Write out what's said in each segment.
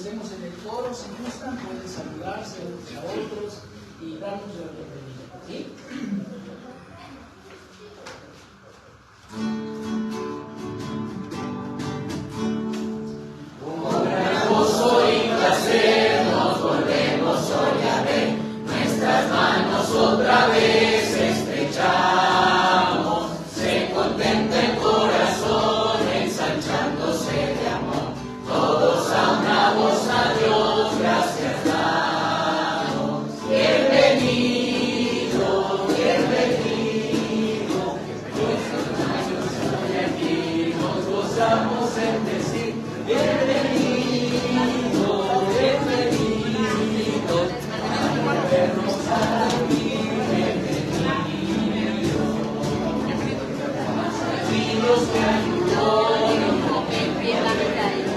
estemos en el coro, si gustan, pueden saludarse unos a otros y darnos la bienvenida. ¿Sí? Con gran gozo y placer nos volvemos hoy a ver, nuestras manos otra vez estrechamos, se contenta el corazón ensanchándose de amor, todos a una voz a Dios gracias damos. Bienvenido, bienvenido, hoy aquí nos gozamos en decir bienvenido, bienvenido, a vernos aquí, bienvenido, Dios que ayudó en un momento,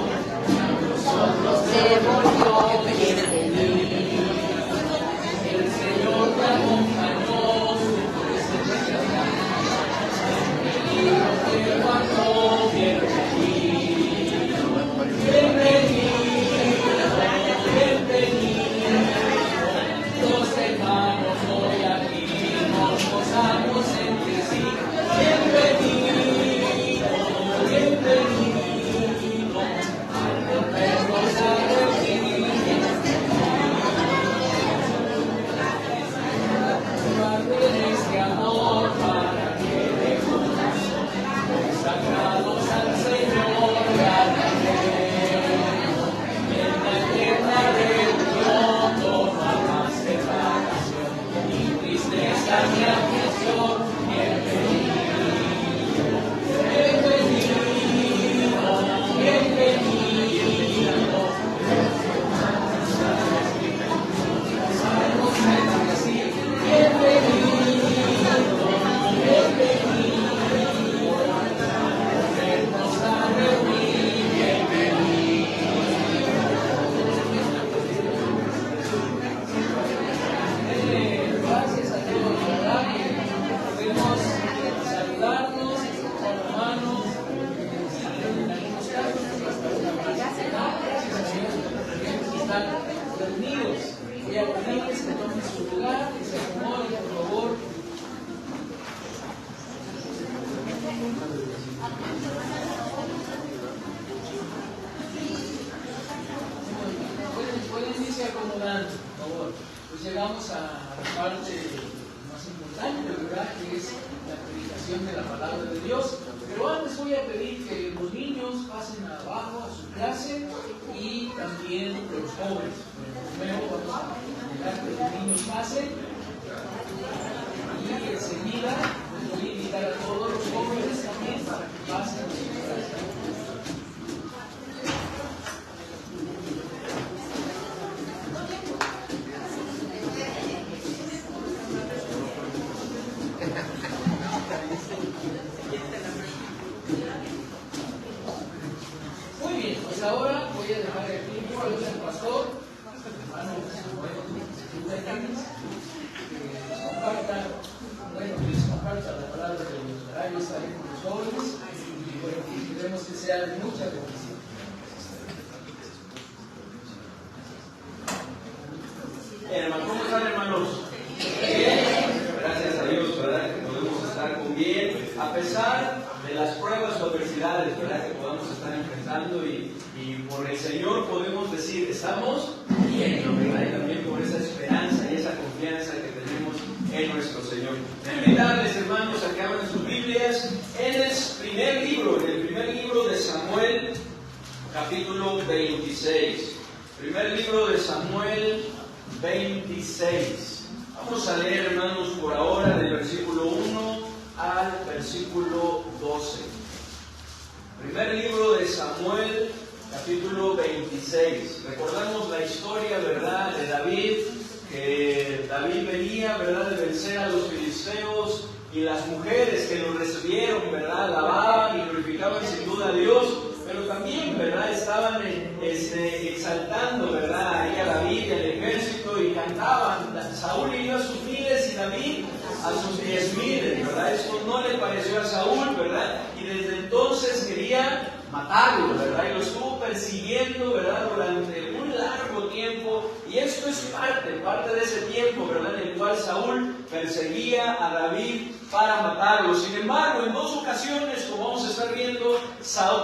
nosotros se volvió bienvenido, el Señor te acompañó, bienvenido, te guardó, bienvenido, bienvenido, los hermanos hoy aquí nos gozamos entre sí, bienvenido, bienvenido, al volvernos a reunir, guarden este amor para que de corazón consagrados al Señor ganaremos, en la eterna reunión toma más separación y tristeza ni aflicción, bienvenido, bienvenido, bienvenido, sabemos decir bienvenido, bienvenido, volvernos a reunir, bienvenido. Gracias a Dios, ¿verdad? Podemos saludarnos, con las manos, en algunos casos, hasta una frase. Gracias a Dios, porque están reunidos. Voy a pedirles que tomen su lugar, que se acomoden, por favor. Pueden irse acomodando, por favor. Pues llegamos a la parte más importante, ¿verdad? Que es la predicación de la palabra de Dios. Pero antes voy a pedir que los niños pasen abajo a su clase y también los jóvenes. Primero vamos a dejar que los niños pasen y enseguida voy a invitar a todos los jóvenes también para que pasen a su clase. Muy bien, pues ahora voy a dejar el tiempo al pastor, hermano, que les comparta la palabra de los horarios también con los jóvenes y bueno, queremos que sea de mucha bendición. Hermano, ¿cómo están, hermanos? Bien. Gracias a Dios, ¿verdad? Que podemos estar con bien, a pesar de las pruebas o adversidades, ¿verdad? Que podamos estar enfrentando y por el Señor podemos decir, estamos bien, ¿verdad? Y también por esa esperanza y esa confianza que tenemos en nuestro Señor. Quiero invitarles, hermanos, a que abran sus Biblias en el primer libro de Samuel, capítulo 26. Primer libro de Samuel 26. Vamos a leer, hermanos, por ahora del versículo 1 al versículo 12. Primer libro de Samuel, capítulo 26. Recordamos la historia, ¿verdad?, de David, que David venía, ¿verdad?, de vencer a los filisteos y las mujeres que lo recibieron, ¿verdad?, alababan y glorificaban sin duda a Dios, pero también, ¿verdad?, estaban exaltando, ¿verdad?, ahí a David y al ejército y cantaban. Saúl iba a sus miles y David a sus 10,000, ¿verdad? Esto no le pareció a Saúl, ¿verdad? Y desde entonces quería matarlo, ¿verdad? Y lo estuvo persiguiendo, ¿verdad? Durante un largo tiempo. Y esto es parte de ese tiempo, ¿verdad? En el cual Saúl perseguía a David para matarlo. Sin embargo, en 2 ocasiones, como vamos a estar viendo,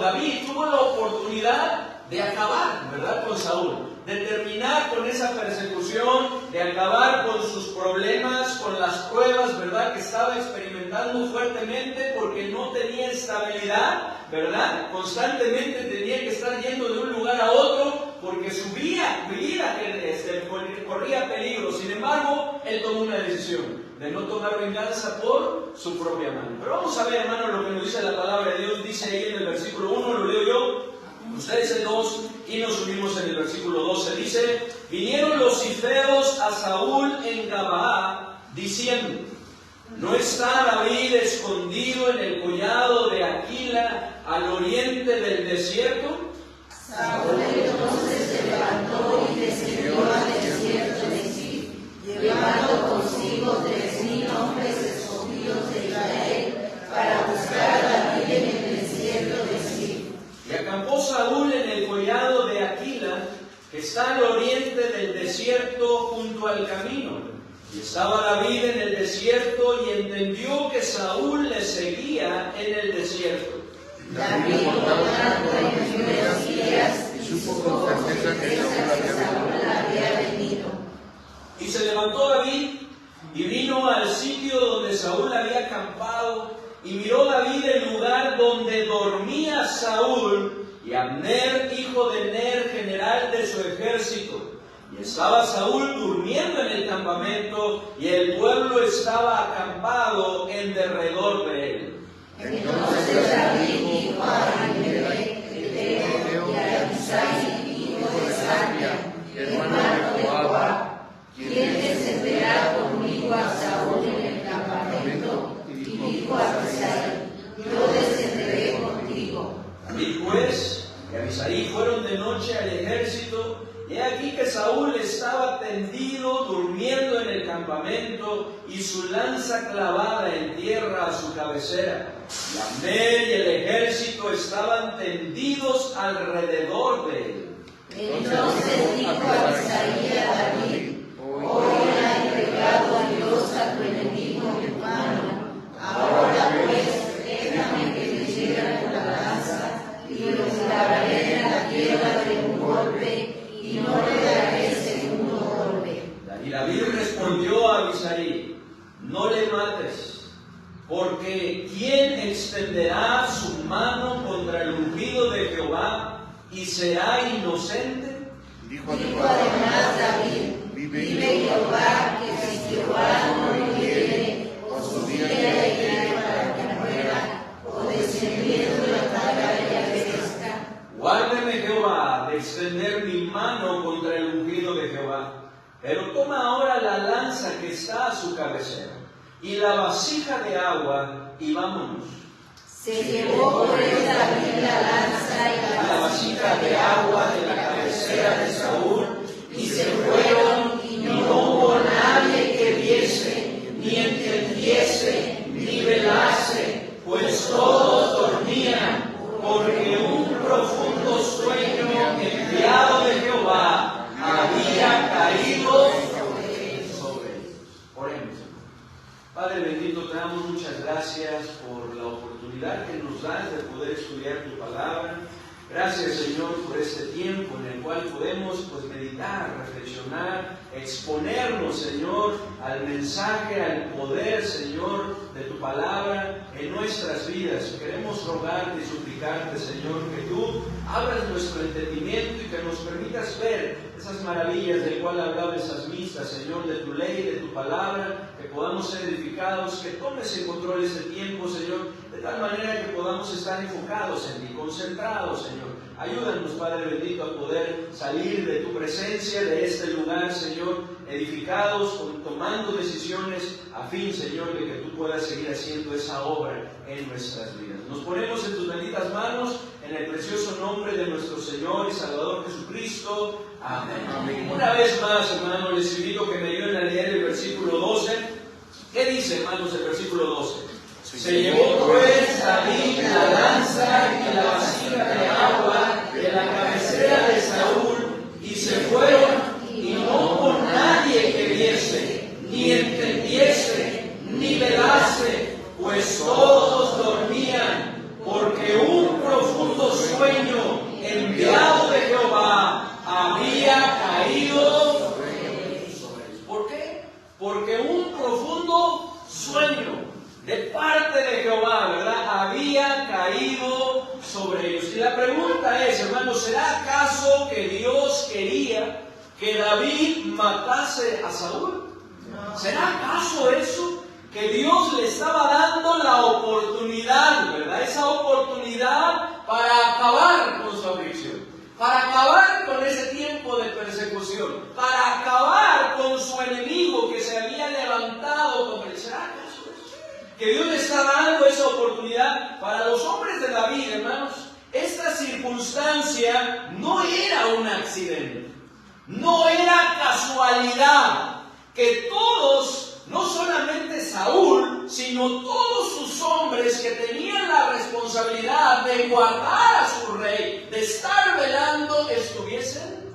David tuvo la oportunidad de acabar, ¿verdad? Con Saúl, de terminar con esa persecución, de acabar con sus problemas, con las pruebas, ¿verdad? Que estaba experimentando fuertemente porque no tenía estabilidad, ¿verdad? Constantemente tenía que estar yendo de un lugar a otro porque su vida corría peligro. Sin embargo, él tomó una decisión de no tomar venganza por su propia mano. Pero vamos a ver, hermano, lo que nos dice la palabra de Dios. Dice ahí en el versículo 1, lo leo yo, ustedes el 2, y nos unimos en el versículo 12. Dice: vinieron los cifeos a Saúl en Gabaa, diciendo: ¿no está David escondido en el collado de Aquila, al oriente del desierto? Saúl entonces se levantó y descendió al desierto de Zif, llevando consigo 3,000 hombres escogidos de Israel para buscar a David en el desierto de Zif. Y acampó Saúl en el collado de Aquila, que está al oriente del desierto junto al camino. Y estaba David en el desierto y entendió que Saúl le seguía en el desierto. David, por tanto, envió espías y supo con certeza que Saúl había venido. Y se levantó David y vino al sitio donde Saúl había acampado, y miró David el lugar donde dormía Saúl y Abner, hijo de Ner, general de su ejército. Y estaba Saúl durmiendo en el campamento, y el pueblo estaba acampado en derredor de él. Entonces David dijo a Ahimelech, Eteo, y a Abisai, hijo de Sarvia, hermano de Joab: ¿quién descenderá conmigo a Saúl en el campamento? Y dijo a Abisai: yo descenderé contigo. David pues y Abisai fueron de noche al ejército, y he aquí que Saúl estaba tendido durmiendo en el campamento, y su lanza clavada en tierra a su cabecera. Y Abner y el ejército estaban tendidos alrededor de él. Entonces dijo Abisai a David: hoy ha entregado a Dios a tu enemigo en mano. Ahora pues, déjame que me hiera con la lanza, y lo clavaré en la tierra de un golpe, y no le daré segundo golpe. Y David respondió a Abisai: no le mates, porque ¿quién extenderá su mano contra el ungido de Jehová y será inocente? Dijo además David: vive Jehová, que si Jehová no lo hiere, o subiera de hielo para que muera, o descendiendo la tierra y perezca. Guárdeme Jehová de extender mi mano contra el ungido de Jehová. Pero toma ahora la lanza que está a su cabecera y la vasija de agua, y vámonos. Se llevó pues David la lanza y la vasija de agua de la cabecera de Saúl, y se fueron, y no hubo nadie que viese, ni entendiese, ni velase, pues todos dormían, porque un profundo sueño enviado de Jehová había caído sobre ellos. Oremos. Padre bendito, te damos muchas gracias por la oportunidad que nos das de poder estudiar tu palabra. Gracias, Señor, por este tiempo en el cual podemos meditar, reflexionar, exponernos, Señor, al mensaje, al poder, Señor, de tu palabra en nuestras vidas. Queremos rogarte y suplicarte, Señor, que tú abras nuestro entendimiento y que nos permitas ver esas maravillas del cual hablaba el salmista, Señor, de tu ley, de tu palabra, que podamos ser edificados, que tomes en control este tiempo, Señor, de tal manera que podamos estar enfocados en ti, concentrados, Señor. Ayúdanos, Padre bendito, a poder salir de tu presencia, de este lugar, Señor, edificados, tomando decisiones a fin, Señor, de que tú puedas seguir haciendo esa obra en nuestras vidas. Nos ponemos en tus benditas manos, en el precioso nombre de nuestro Señor y Salvador Jesucristo. Amén. Amén. Una vez más, hermano, les invito que me ayuden a leer el versículo 12. ¿Qué dice, hermanos, el versículo 12? Se llevó pues David la lanza y la vasija de ¿será acaso que Dios quería que David matase a Saúl? ¿Será acaso eso? Que Dios le estaba dando la oportunidad, ¿verdad? Esa oportunidad para acabar con su aflicción, para acabar con ese tiempo de persecución, para acabar con su enemigo que se había levantado contra él. ¿Será acaso eso? Que Dios le está dando esa oportunidad para los hombres de David, hermanos. Esta circunstancia no era un accidente, no era casualidad, que todos, no solamente Saúl, sino todos sus hombres que tenían la responsabilidad de guardar a su rey, de estar velando, estuviesen.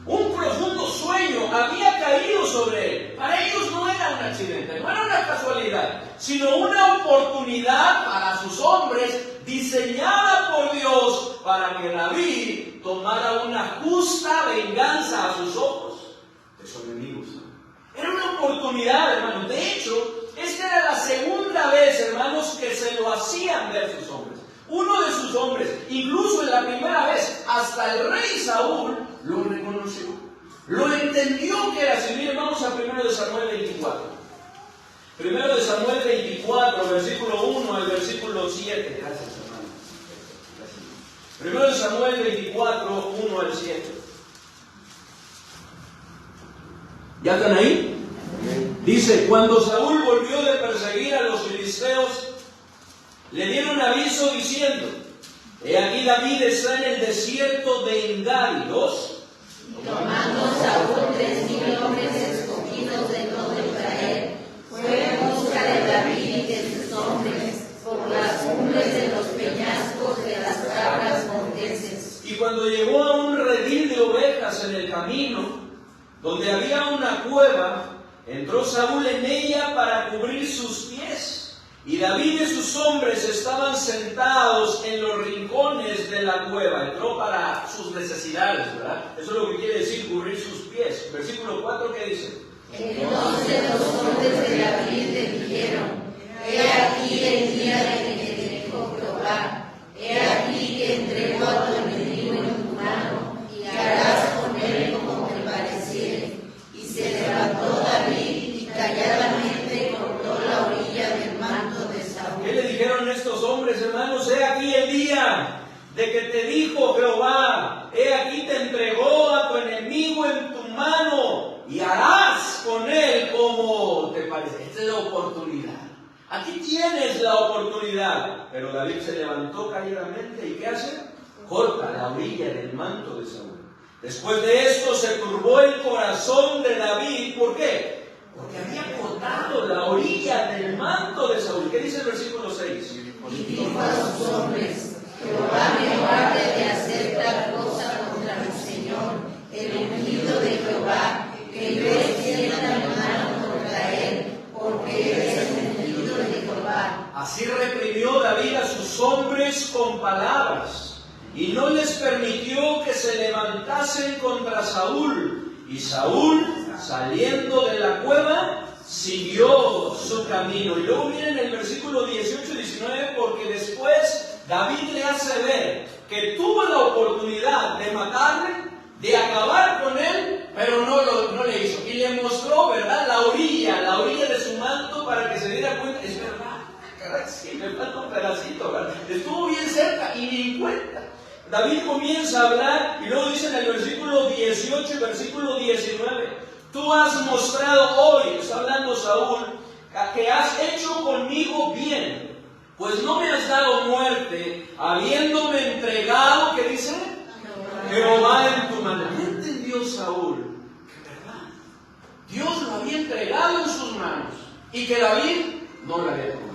Un profundo sueño había caído sobre él. Para ellos no era un accidente, no era una casualidad, sino una oportunidad para sus hombres diseñada por Dios para que David tomara una justa venganza a sus ojos de sus enemigos. Era una oportunidad, hermanos. De hecho, esta era la segunda vez, hermanos, que se lo hacían ver sus hombres. Uno de sus hombres, incluso en la primera vez, hasta el rey Saúl lo reconoció, lo entendió que era así. Miren, vamos a 1 de Samuel 24. 1 de Samuel 24, versículo 1 al versículo 7. Gracias, hermano. 1 de Samuel 24, 1 al 7. ¿Ya están ahí? Dice: cuando Saúl volvió de perseguir a los filisteos, le dieron aviso diciendo: he aquí David está en el desierto de Engadi. Tomando Saúl 3,000 hombres escogidos de todo Israel, fue en busca de David y de sus hombres por las cumbres de los peñascos de las cabras monteses. Y cuando llegó a un redil de ovejas en el camino, donde había una cueva, entró Saúl en ella para cubrir sus pies. Y David y sus hombres estaban sentados en los rincones de la cueva. Entró para sus necesidades, ¿verdad? Eso es lo que quiere decir cubrir sus pies. Versículo 4, ¿qué dice? Entonces los hombres de David le dijeron: he aquí el día de que te dijo Jehová, he aquí que entrego a tu enemigo en tu mano, y harás con él como te pareciere. Y se levantó David y calladamente cortó la orilla del manto de Saúl. ¿Qué le dijeron estos hombres, hermanos? He aquí el día de que te dijo Jehová, he aquí te entregó a tu enemigo en tu mano, y harás con él como te parece. Esta es la oportunidad. Aquí tienes la oportunidad. Pero David se levantó calladamente, ¿y qué hace? Corta la orilla del manto de Saúl. Después de esto se turbó el corazón de David. ¿Por qué? Porque había cortado la orilla del manto de Saúl. ¿Qué dice el versículo 6? Y dijo a sus hombres: Jehová me guarde de hacer tal cosa contra mi Señor, el ungido de Jehová, que yo extienda mi mano contra él, porque él es el ungido de Jehová. Así reprimió David a sus hombres con palabras, y no les permitió que se levantasen contra Saúl. Y Saúl, saliendo de la cueva, siguió su camino. Y luego miren el versículo 18 y 19, porque después David le hace ver que tuvo la oportunidad de matarle, de acabar con él, pero no le hizo. Y le mostró, ¿verdad?, la orilla de su manto para que se diera cuenta. Es verdad, caray, sí, me falta un pedacito, ¿verdad? Estuvo bien cerca y ni cuenta. David comienza a hablar y luego dice en el versículo 18 y versículo 19: tú has mostrado hoy, está hablando Saúl, que has hecho conmigo bien, pues no me has dado muerte, habiéndome entregado, ¿qué dice? Jehová en tu mano. ¿Qué entendió Saúl? Que verdad, Dios lo había entregado en sus manos y que David no lo había tomado.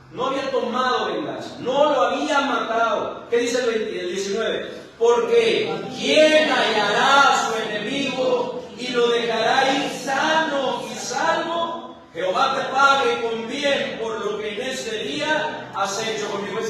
No había tomado venganza, no lo había matado. ¿Qué dice el 19? Porque ¿quién hallará a su enemigo y lo dejará ir sano y salvo? Jehová te pague con bien por lo que en este día has hecho conmigo. Es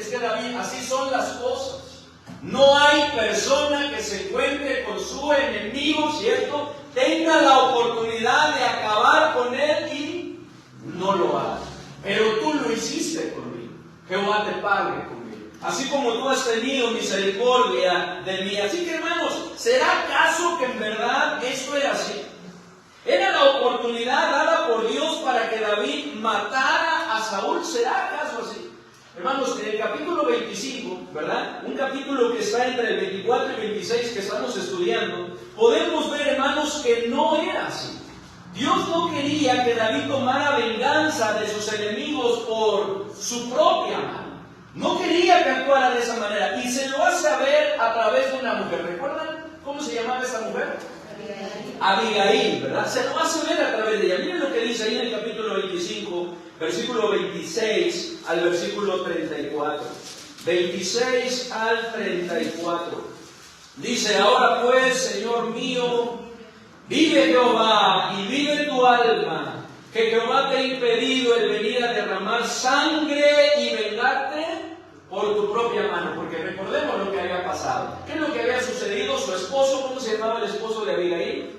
que David, así son las cosas. No hay persona que se encuentre con su enemigo, ¿cierto?, tenga la oportunidad de acabar con él y no lo haga. Pero tú lo hiciste conmigo. Jehová te pague conmigo. así como tú has tenido misericordia de mí. Así que, hermanos, ¿será acaso que en verdad esto era así? ¿Era la oportunidad dada por Dios para que David matara a Saúl? ¿Será acaso así? Hermanos, en el capítulo 25, ¿verdad? Un capítulo que está entre el 24 y 26 que estamos estudiando, podemos ver, hermanos, que no era así. Dios no quería que David tomara venganza de sus enemigos por su propia mano. No quería que actuara de esa manera. Y se lo hace saber a través de una mujer. ¿Recuerdan cómo se llamaba esa mujer? Abigail, ¿verdad? Se lo hace ver a través de ella. Miren lo que dice ahí en el capítulo 25, versículo 26 al versículo 34. 26 al 34. Dice: ahora pues, Señor mío, vive Jehová y vive tu alma, que Jehová te ha impedido el venir a derramar sangre y vengarte por tu propia mano. Porque recordemos lo que había pasado. ¿Qué es lo que había sucedido? Su esposo, ¿cómo se llamaba el esposo de Abigail?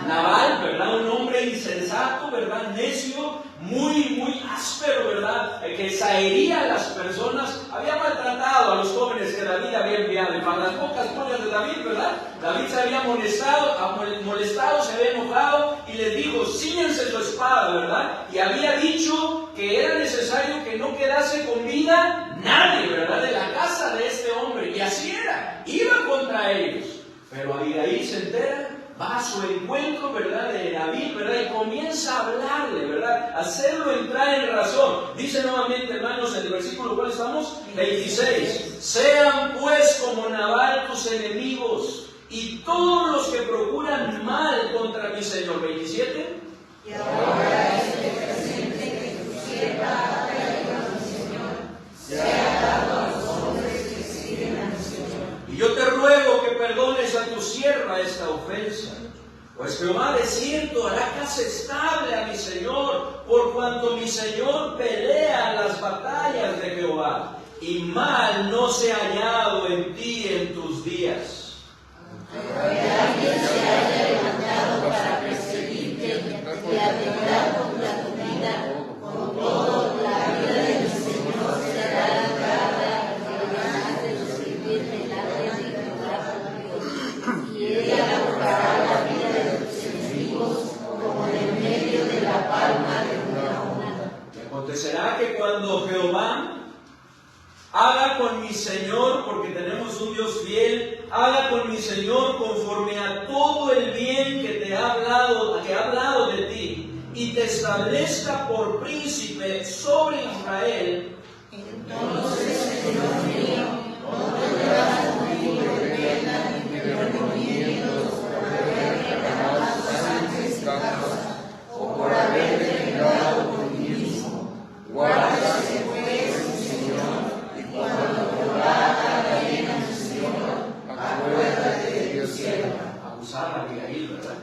Nabal, ¿verdad? Un hombre insensato, ¿verdad? Necio, muy áspero, ¿verdad? Que hería a las personas. Había maltratado a los jóvenes que David había enviado. Y para las pocas cosas de David, ¿verdad? David se había molestado, se había enojado y les dijo: cíñense su espada, ¿verdad? Y había dicho que era necesario que no quedase con vida nadie, ¿verdad? De la casa de este hombre. Y así era. Iba contra ellos. Pero Abigail se entera, va a su encuentro, ¿verdad? De David, ¿verdad? Y comienza a hablarle, ¿verdad? Hacerlo entrar en razón. Dice nuevamente, hermanos, en el versículo, ¿cuál estamos? 26. Sean pues como Nabal tus enemigos y todos los que procuran mal contra mi Señor. 27. Y ahora presente que tu sierva ha traído a mi Señor, sea dado a los hombres que sirven a mi Señor. Y yo te ruego que perdones a tu sierva esta ofensa, pues Jehová de cierto hará casa estable a mi Señor, por cuanto mi Señor pelea las batallas de Jehová, y mal no se ha hallado en ti en tus días. Que alguien se haya levantado para perseguirte y atentar contra tu vida, con todo la vida de mi Señor será lanzada además de los que viven delante de Jehová tu Dios, y ella borrará la vida de tus enemigos como en medio de la palma de una mano. Y acontecerá que cuando Jehová haga con mi Señor, porque tenemos un Dios fiel, haga con mi Señor conforme a todo el bien que te ha hablado de ti, y te establezca por príncipe sobre Israel. Entonces, Señor mío, no tendrás conmigo de pena ni de remordimientos por haber derramado sangre sin causa, o por haber vengado por mí mismo. Guárdase pues, mi Señor, y cuando Jehová haga bien a mi Señor, acuérdate de tu sierva. Abusar a Abigail, ¿verdad?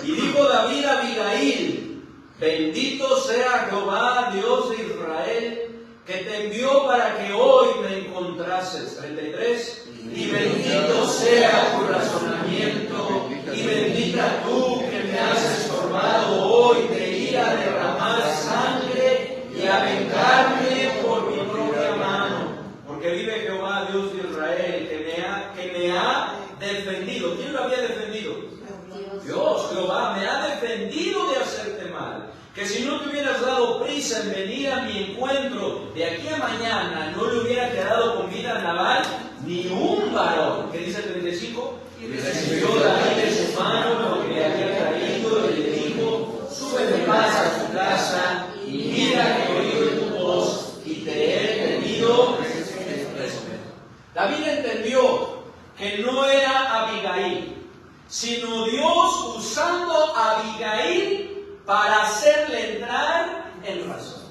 Y dijo David a Abigail: bendito sea Jehová, Dios de Israel, que te envió para que hoy me encontrases. 33. Y bendito sea tu razonamiento, y bendita tú que me has estorbado hoy de ir a derramar sangre y a vengarme por mi propia mano. Porque vive Jehová, Dios de Israel, que me ha defendido. ¿Quién lo había defendido? Dios, Jehová, me ha defendido de hacerte mal. Que si no te hubieras dado prisa en venir a mi encuentro de aquí a mañana, no le hubiera quedado con vida a Nabal ni un varón. ¿Qué dice el 35? Y recibió David de su mano lo que le había traído y le dijo: sube de paz a tu casa, y mira que he oído tu voz y te he tenido respeto. David entendió que no era Abigail, sino Dios usando a Abigail para hacerle entrar en razón,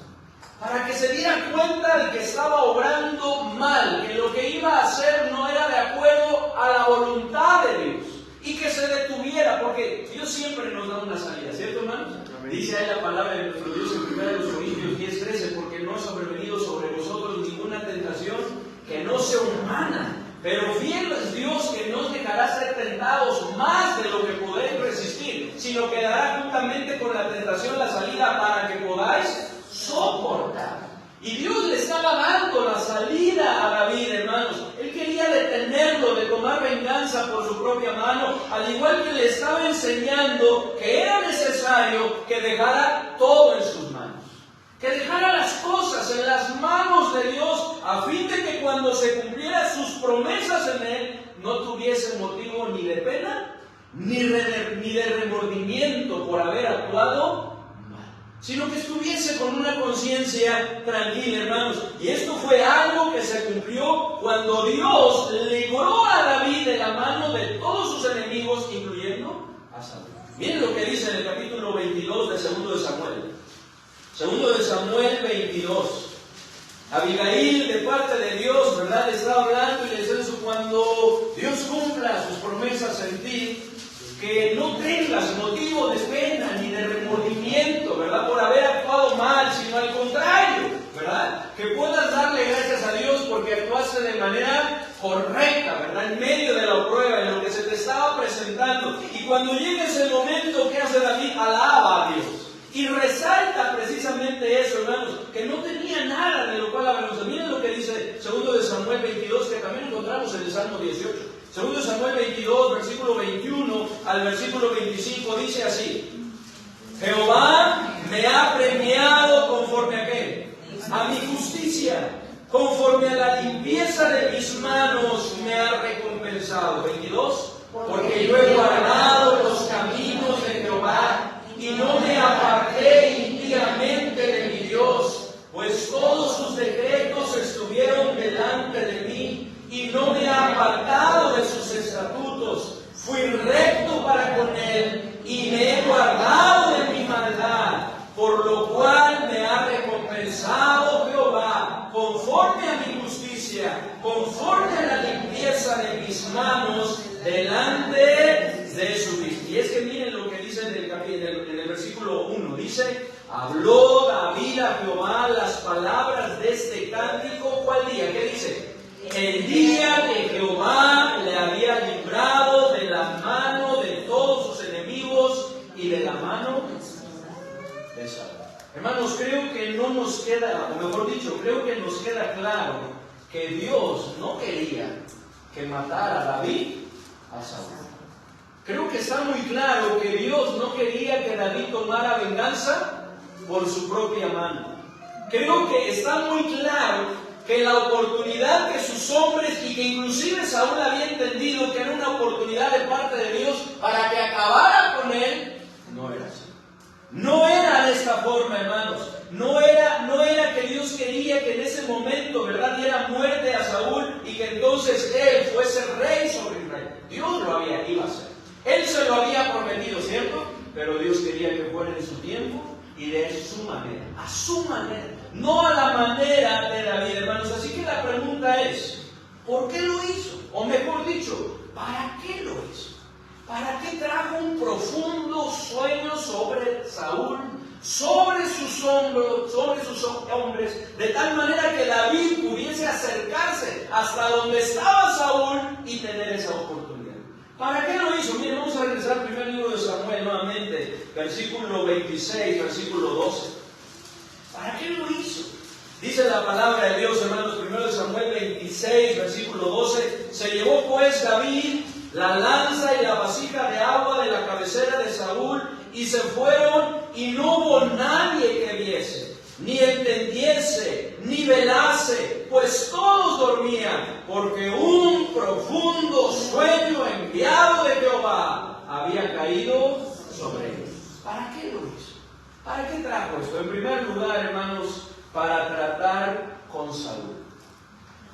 para que se diera cuenta de que estaba obrando mal, que lo que iba a hacer no era de acuerdo a la voluntad de Dios, y que se detuviera, porque Dios siempre nos da una salida, ¿cierto, hermanos? Dice ahí la palabra de nuestro Dios en 1 Corintios 10:13, porque no ha sobrevenido sobre vosotros ninguna tentación que no sea humana, pero fiel es Dios, que no os dejará ser tentados más de lo que podéis resistir, sino que dará juntamente con la tentación la salida para que podáis soportar. Y Dios le estaba dando la salida a David tomar venganza por su propia mano, al igual que le estaba enseñando que era necesario que dejara todo en sus manos, que dejara las cosas en las manos de Dios, a fin de que cuando se cumplieran sus promesas en Él, no tuviese motivo ni de pena, ni de remordimiento por haber actuado mal, sino que estuviese con una conciencia tranquila, hermanos. Y esto fue algo que se cumplió cuando Dios libró a David de la mano de todos sus enemigos, incluyendo a Saúl. Miren lo que dice en el capítulo 22 de 2 de Samuel. 2 de Samuel 22. Abigail, de parte de Dios, ¿verdad?, le está hablando y le dice eso: cuando Dios cumpla sus promesas en ti, que no tengas motivo de pena ni de remordimiento, ¿verdad?, por haber actuado mal, sino al contrario, ¿verdad?, que puedas darle gracias a Dios porque actuaste de manera correcta, ¿verdad?, en medio de la prueba, en lo que se te estaba presentando. Y cuando llegue ese momento, ¿qué hace David? Alaba a Dios. Y resalta precisamente eso, hermanos, que no tenía nada de lo cual avergonzarse. Miren lo que dice 2 de Samuel 22, que también encontramos en el Salmo 18. 2 de Samuel 22, versículo 21 al versículo 25, dice así: Jehová me ha premiado conforme a ¿qué? A mi justicia, conforme a la limpieza de mis manos me ha recompensado. 22, porque yo he guardado los caminos de Jehová y no me aparté impíamente de mi Dios, pues todos sus decretos estuvieron delante de mí y no me he apartado de sus estatutos. Fui recto para con él y me he guardado de mi maldad, por lo cual me ha recompensado Jehová conforme a mi justicia, conforme a la limpieza de mis manos delante de su vista. Y es que miren lo que dice en el versículo 1, dice: habló David a Jehová las palabras de este cántico. ¿Cuál día? ¿Qué dice? El día que Jehová le había librado de la mano de todos sus enemigos y de la mano de Saúl. Hermanos, creo que no nos queda, o mejor dicho, creo que nos queda claro que Dios no quería que matara a David a Saúl. Creo que está muy claro que Dios no quería que David tomara venganza por su propia mano. Creo que está muy claro que la oportunidad que sus hombres, y que inclusive Saúl había entendido que era una oportunidad de parte de Dios para que acabara con él, no era así. No era de esta forma, hermanos. No era que Dios quería que en ese momento, ¿verdad?, diera muerte a Saúl y que entonces él fuese rey sobre Israel. Dios lo iba a hacer. Él se lo había prometido, ¿cierto? Pero Dios quería que fuera en su tiempo y de su manera, a su manera, no a la manera de David, hermanos. Así que la pregunta es: ¿por qué lo hizo? O mejor dicho, ¿para qué lo hizo? ¿Para qué trajo un profundo sueño sobre Saúl, sobre sus hombres, de tal manera que David pudiese acercarse hasta donde estaba Saúl y tener esa oportunidad? ¿Para qué lo hizo? Miren, vamos a regresar al primer libro de Samuel nuevamente, versículo 26, versículo 12. ¿Para qué lo hizo? Dice la palabra de Dios, hermanos, primero de Samuel 26, versículo 12. Se llevó pues David la lanza y la vasija de agua de la cabecera de Saúl, y se fueron, y no hubo nadie que viese, ni entendiese, ni velase, pues todos dormían, porque un profundo sueño enviado de Jehová había caído sobre ellos. ¿Para qué lo hizo? ¿Para qué trajo esto? En primer lugar, hermanos, para tratar con Saúl.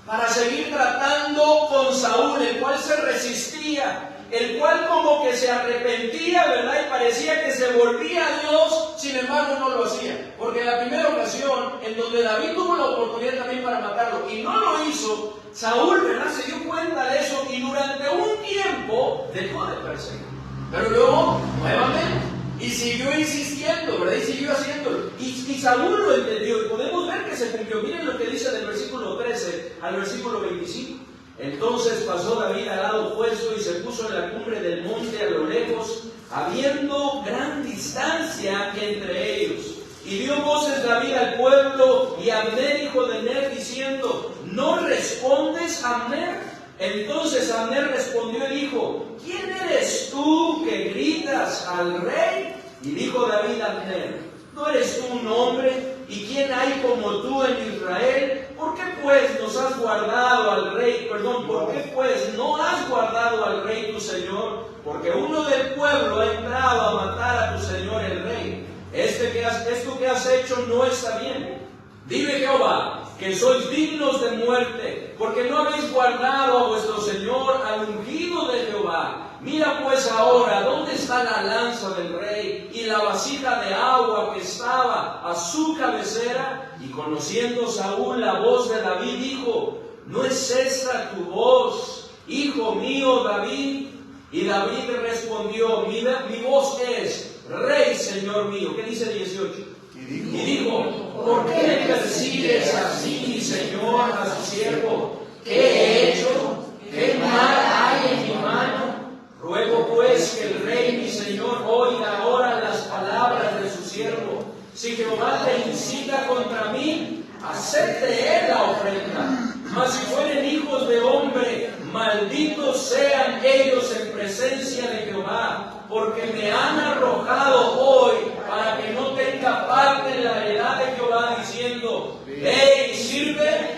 Para seguir tratando con Saúl, el cual se resistía, el cual como que se arrepentía, ¿verdad? Y parecía que se volvía a Dios, sin embargo no lo hacía. Porque en la primera ocasión, en donde David tuvo la oportunidad también para matarlo, y no lo hizo, Saúl, ¿verdad?, se dio cuenta de eso, y durante un tiempo dejó de perseguir. Pero luego, nuevamente, y siguió insistiendo, ¿verdad? Y siguió haciéndolo. Y Saúl lo entendió, y podemos ver que se cumplió. Miren lo que dice del versículo 13 al versículo 25. Entonces pasó David al lado opuesto y se puso en la cumbre del monte a lo lejos, habiendo gran distancia entre ellos. Y dio voces David al pueblo y a Abner, hijo de Ner, diciendo: ¿no respondes, Abner? Entonces Abner respondió y dijo: ¿quién eres tú que gritas al rey? Y dijo David a Abner: ¿no eres tú un hombre? ¿Y quién hay como tú en Israel? ¿Por qué pues nos has guardado al rey? ¿Por qué pues no has guardado al rey tu señor? Porque uno del pueblo ha entrado a matar a tu señor el rey. Esto que has hecho no está bien. Dime, Jehová, que sois dignos de muerte, porque no habéis guardado a vuestro señor, al ungido de Jehová. Mira pues ahora, ¿dónde está la lanza del rey y la vasija de agua que estaba a su cabecera? Y conociendo Saúl la voz de David, dijo: ¿no es esta tu voz, hijo mío David? Y David respondió: mi voz es: Rey, Señor mío. ¿Qué dice 18? Y dijo: ¿por qué me persigues así, mi Señor, a su siervo? ¿Qué he hecho? ¿Qué mal hay en mi mano? Ruego pues que el rey, mi Señor, oiga ahora las palabras de su siervo. Si Jehová te incita contra mí, acepte él la ofrenda. Mas si fueren hijos de hombre, malditos sean ellos en presencia de Jehová, porque me han arrojado hoy para que no tenga parte en la heredad de Jehová, diciendo: hey, sirve.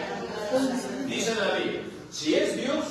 Dice David: si es Dios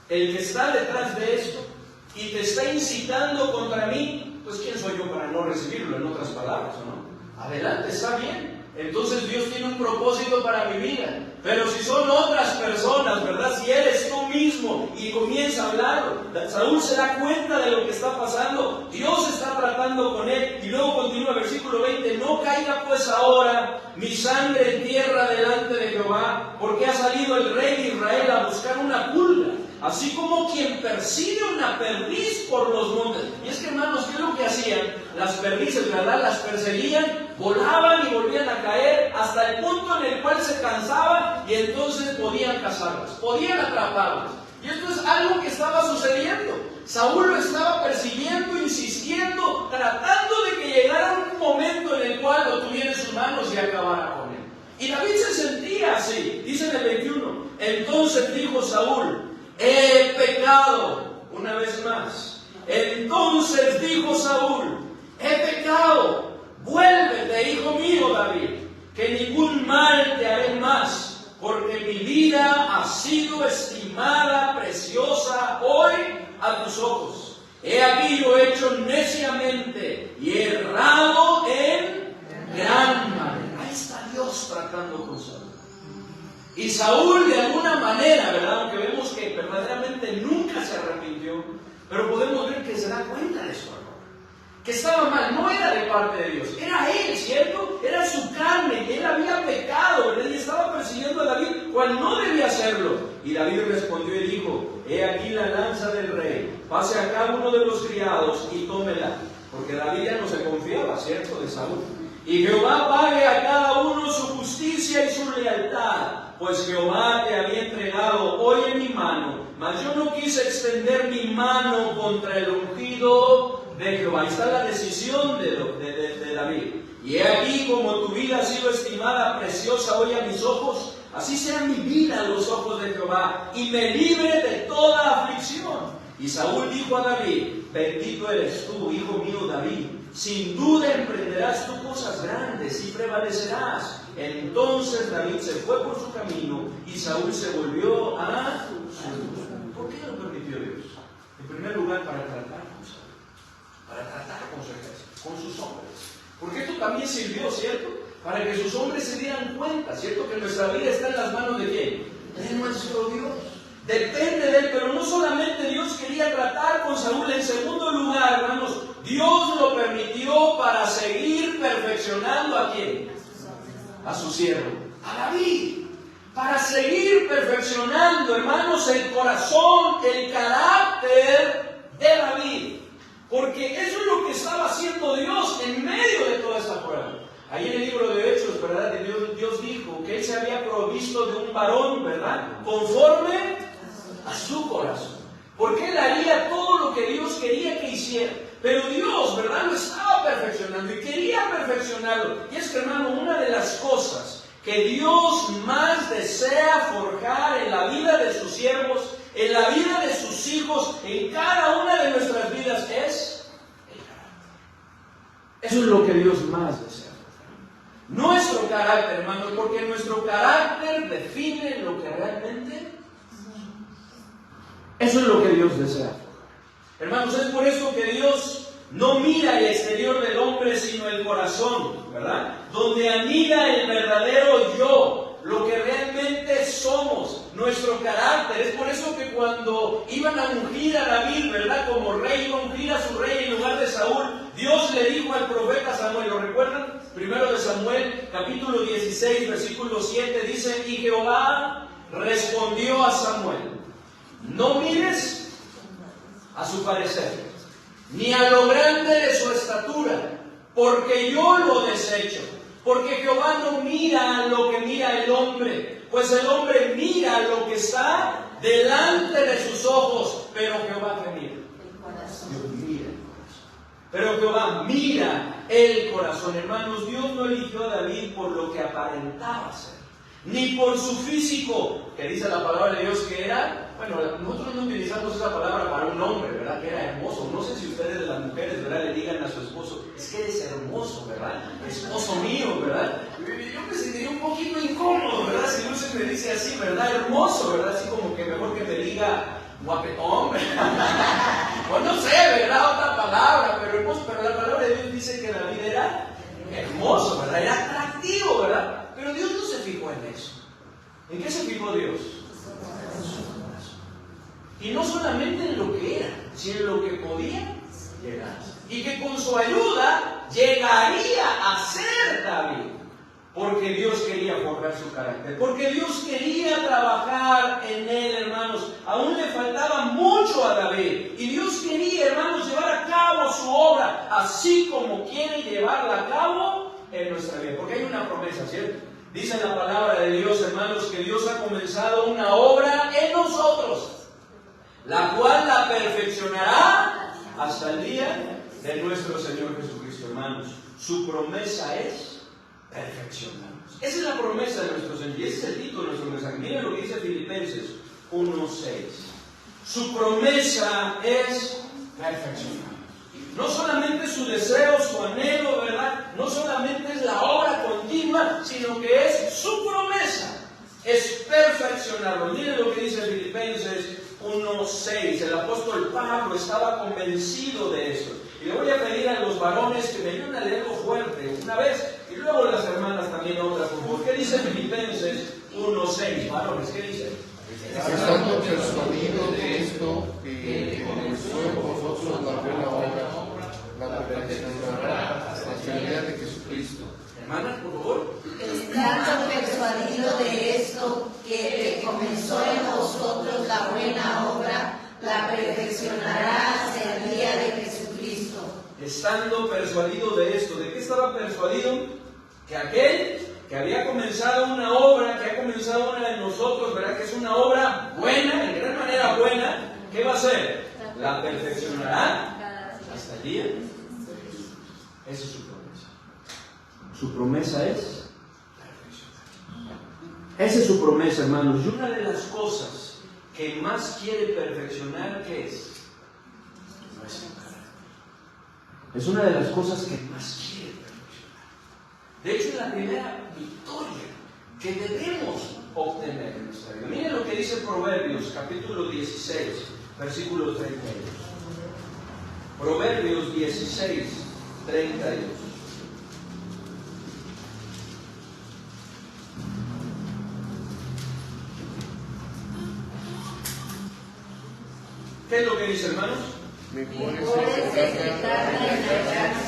el que está detrás de esto y te está incitando contra mí, pues ¿quién soy yo para no recibirlo? En otras palabras, ¿o no? Adelante, está bien. Entonces Dios tiene un propósito para mi vida. Pero si son otras personas, ¿verdad? Si eres tú mismo y comienza a hablar, Saúl se da cuenta de lo que está pasando. Dios está tratando con él. Y luego continúa el versículo 20: no caiga pues ahora mi sangre en tierra delante de Jehová, porque ha salido el rey de Israel a buscar una pulga, así como quien persigue una perdiz por los montes. Y es que, hermanos, ¿qué es lo que hacían? Las perdices, ¿verdad? Las perseguían, volaban y volvían a caer hasta el punto en el cual se cansaban y entonces podían cazarlas, podían atraparlas. Y esto es algo que estaba sucediendo. Saúl lo estaba persiguiendo, insistiendo, tratando de que llegara un momento en el cual lo tuviera en sus manos y acabara con él. Y David se sentía así. Dice en el 21: entonces dijo Saúl: he pecado. Una vez más. Entonces dijo Saúl: he pecado. Vuélvete, hijo mío David, que ningún mal te haré más, porque mi vida ha sido estimada, preciosa hoy a tus ojos. He aquí yo he hecho neciamente y he errado en gran manera. Ahí está Dios tratando con Saúl. Y Saúl, de alguna manera, ¿verdad? Aunque vemos que verdaderamente nunca se arrepintió, pero podemos ver que se da cuenta de su error, que estaba mal. No era de parte de Dios, era él, ¿cierto? Era su carne, él había pecado, ¿verdad? Y estaba persiguiendo a David cuando no debía hacerlo. Y David respondió y dijo: he aquí la lanza del rey, pase acá uno de los criados y tómela. Porque David ya no se confiaba, ¿cierto?, de Saúl. Y Jehová pague a cada uno su justicia y su lealtad, pues Jehová te había entregado hoy en mi mano. Mas yo no quise extender mi mano contra el ungido de Jehová. Ahí está la decisión de David. Y he aquí, como tu vida ha sido estimada, preciosa hoy a mis ojos, así sea mi vida a los ojos de Jehová, y me libre de toda aflicción. Y Saúl dijo a David: bendito eres tú, hijo mío David, sin duda emprenderás tú cosas grandes y prevalecerás. Entonces David se fue por su camino y Saúl se volvió a su lugar. ¿Por qué lo permitió Dios? En primer lugar, para tratar con Saúl, para tratar con su ejército, con sus hombres. Porque esto también sirvió, ¿cierto?, para que sus hombres se dieran cuenta, ¿cierto?, que nuestra vida está en las manos de ¿quién? De nuestro Dios. Depende de él. Pero no solamente Dios quería tratar con Saúl. En segundo lugar, hermanos, Dios lo permitió para seguir perfeccionando ¿a quién? A su siervo, a David. Para seguir perfeccionando, hermanos, el corazón, el carácter de David. Porque eso es lo que estaba haciendo Dios en medio de toda esta prueba. Ahí en el libro de Hechos, ¿verdad?, Dios dijo que Él se había provisto de un varón, ¿verdad?, conforme a su corazón. Porque Él haría todo lo que Dios quería que hiciera. Pero Dios, ¿verdad?, lo estaba perfeccionando y quería perfeccionarlo. Y es que, hermano, una de las cosas que Dios más desea forjar en la vida de sus siervos en la vida de sus hijos, en cada una de nuestras vidas, es el carácter. Eso es lo que Dios más desea. Nuestro carácter, hermanos, porque nuestro carácter define lo que realmente somos. Eso es lo que Dios desea. Hermanos, es por eso que Dios no mira el exterior del hombre, sino el corazón, ¿verdad? Donde anida el verdadero yo, lo que realmente somos, nuestro carácter. Es por eso que cuando iban a ungir a David, ¿verdad? Como rey, iba a ungir a su rey en lugar de Saúl, Dios le dijo al profeta Samuel, ¿lo recuerdan? Primero de Samuel, capítulo 16, versículo 7, dice, y Jehová respondió a Samuel, no mires a su parecer, ni a lo grande de su estatura, porque yo lo desecho. Porque Jehová no mira lo que mira el hombre, pues el hombre mira lo que está delante de sus ojos, pero Jehová ¿qué mira? El corazón. Dios mira el corazón. Pero Jehová mira el corazón. Hermanos, Dios no eligió a David por lo que aparentaba ser, ni por su físico, que dice la palabra de Dios que era. Bueno, nosotros no utilizamos esa palabra para un hombre, ¿verdad? Que era hermoso. No sé si ustedes de las mujeres, ¿verdad? Le digan a su esposo, es que eres hermoso, ¿verdad? Esposo mío, ¿verdad? Yo me sentiría un poquito incómodo, ¿verdad? Si Lucy me dice así, ¿verdad? Hermoso, ¿verdad? Así como que mejor que me diga guapetón, ¿verdad? Pues no sé, ¿verdad? Otra palabra, pero hermoso. Pero la palabra de Dios dice que David era hermoso, ¿verdad? Era atractivo, ¿verdad? Pero Dios no se fijó en eso. ¿En qué se fijó Dios? Y no solamente en lo que era, sino en lo que podía llegar. Y que con su ayuda llegaría a ser David. Porque Dios quería forjar su carácter. Porque Dios quería trabajar en él, hermanos. Aún le faltaba mucho a David. Y Dios quería, hermanos, llevar a cabo su obra, así como quiere llevarla a cabo en nuestra vida. Porque hay una promesa, ¿cierto? Dice la palabra de Dios, hermanos, que Dios ha comenzado una obra en nosotros, la cual la perfeccionará hasta el día de nuestro Señor Jesucristo, hermanos. Su promesa es perfeccionarnos. Esa es la promesa de nuestro Señor. Y ese es el título de nuestro mensaje. Miren lo que dice Filipenses 1:6. Su promesa es perfeccionarnos. No solamente su deseo, su anhelo, ¿verdad? No solamente es la obra continua, sino que es su promesa. Es perfeccionarlo. Miren lo que dice Filipenses 1:6. El apóstol Pablo estaba convencido de esto. Y le voy a pedir a los varones que me ayuden a leerlo fuerte una vez y luego las hermanas también otra, por favor. ¿Qué dice Filipenses 1:6? Varones, ¿qué dice? Estando persuadido de esto, que comenzó en vosotros la buena obra, la perfeccionará hasta el día de Jesucristo. Hermanas, por favor. Estando persuadido de esto, que comenzó en vosotros la buena obra, la perfeccionará hasta el día de Jesucristo. Estando persuadido de esto. ¿De qué estaba persuadido? Que aquel que había comenzado una obra, que ha comenzado una de nosotros, ¿verdad? Que es una obra buena, en gran manera buena, ¿qué va a hacer? La perfeccionará hasta el día. Esa es su promesa. Su promesa es perfeccionar. Esa es su promesa, hermanos. Y una de las cosas que más quiere perfeccionar, ¿qué es? Nuestro carácter. Es una de las cosas que más quiere perfeccionar. De hecho, es la primera victoria que debemos obtener en nuestra vida. Miren lo que dice Proverbios, capítulo 16, versículo 32. Proverbios 16, 32. ¿Qué es lo que dice, hermanos? Mejor es el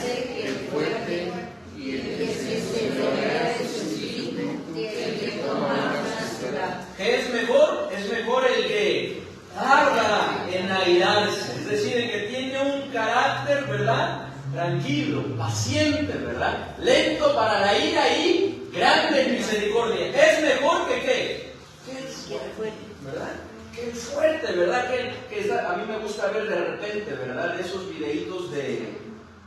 que el fuerte y el que se enseñorea de su espíritu que el que toma una ciudad. ¿Qué es mejor? Es mejor el que tarda en airarse, es decir, el que tiene un carácter, ¿verdad? Tranquilo, paciente, ¿verdad? Lento para la ira y grande en misericordia. Es mejor que ¿qué? Que el fuerte, ¿verdad? Que el fuerte, ¿verdad? A mí me gusta ver de repente, ¿verdad? Esos videitos de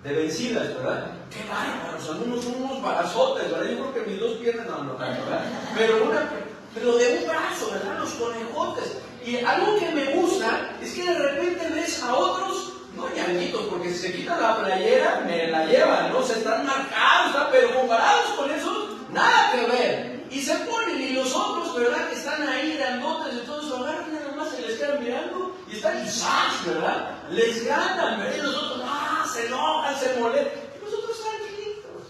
vencidas, ¿verdad? ¡Qué bárbaros! Son unos barazotes, ¿verdad? Yo creo que mis dos piernas no, ¿verdad? Pero de un brazo, ¿verdad? Los conejotes. Y algo que me gusta es que de repente ves a otros, no ñanguitos, porque si se quitan la playera, me la llevan, ¿no? Se están marcados, pero comparados con esos, nada que ver. Y se ponen, y los otros, ¿verdad? Que están ahí grandotes, y todos lo agarran, nada más se les quedan mirando, y están ¡zas!, ¿verdad? Les ganan, ¿verdad? Y los otros, se enojan, se molestan. Y los otros tranquilitos.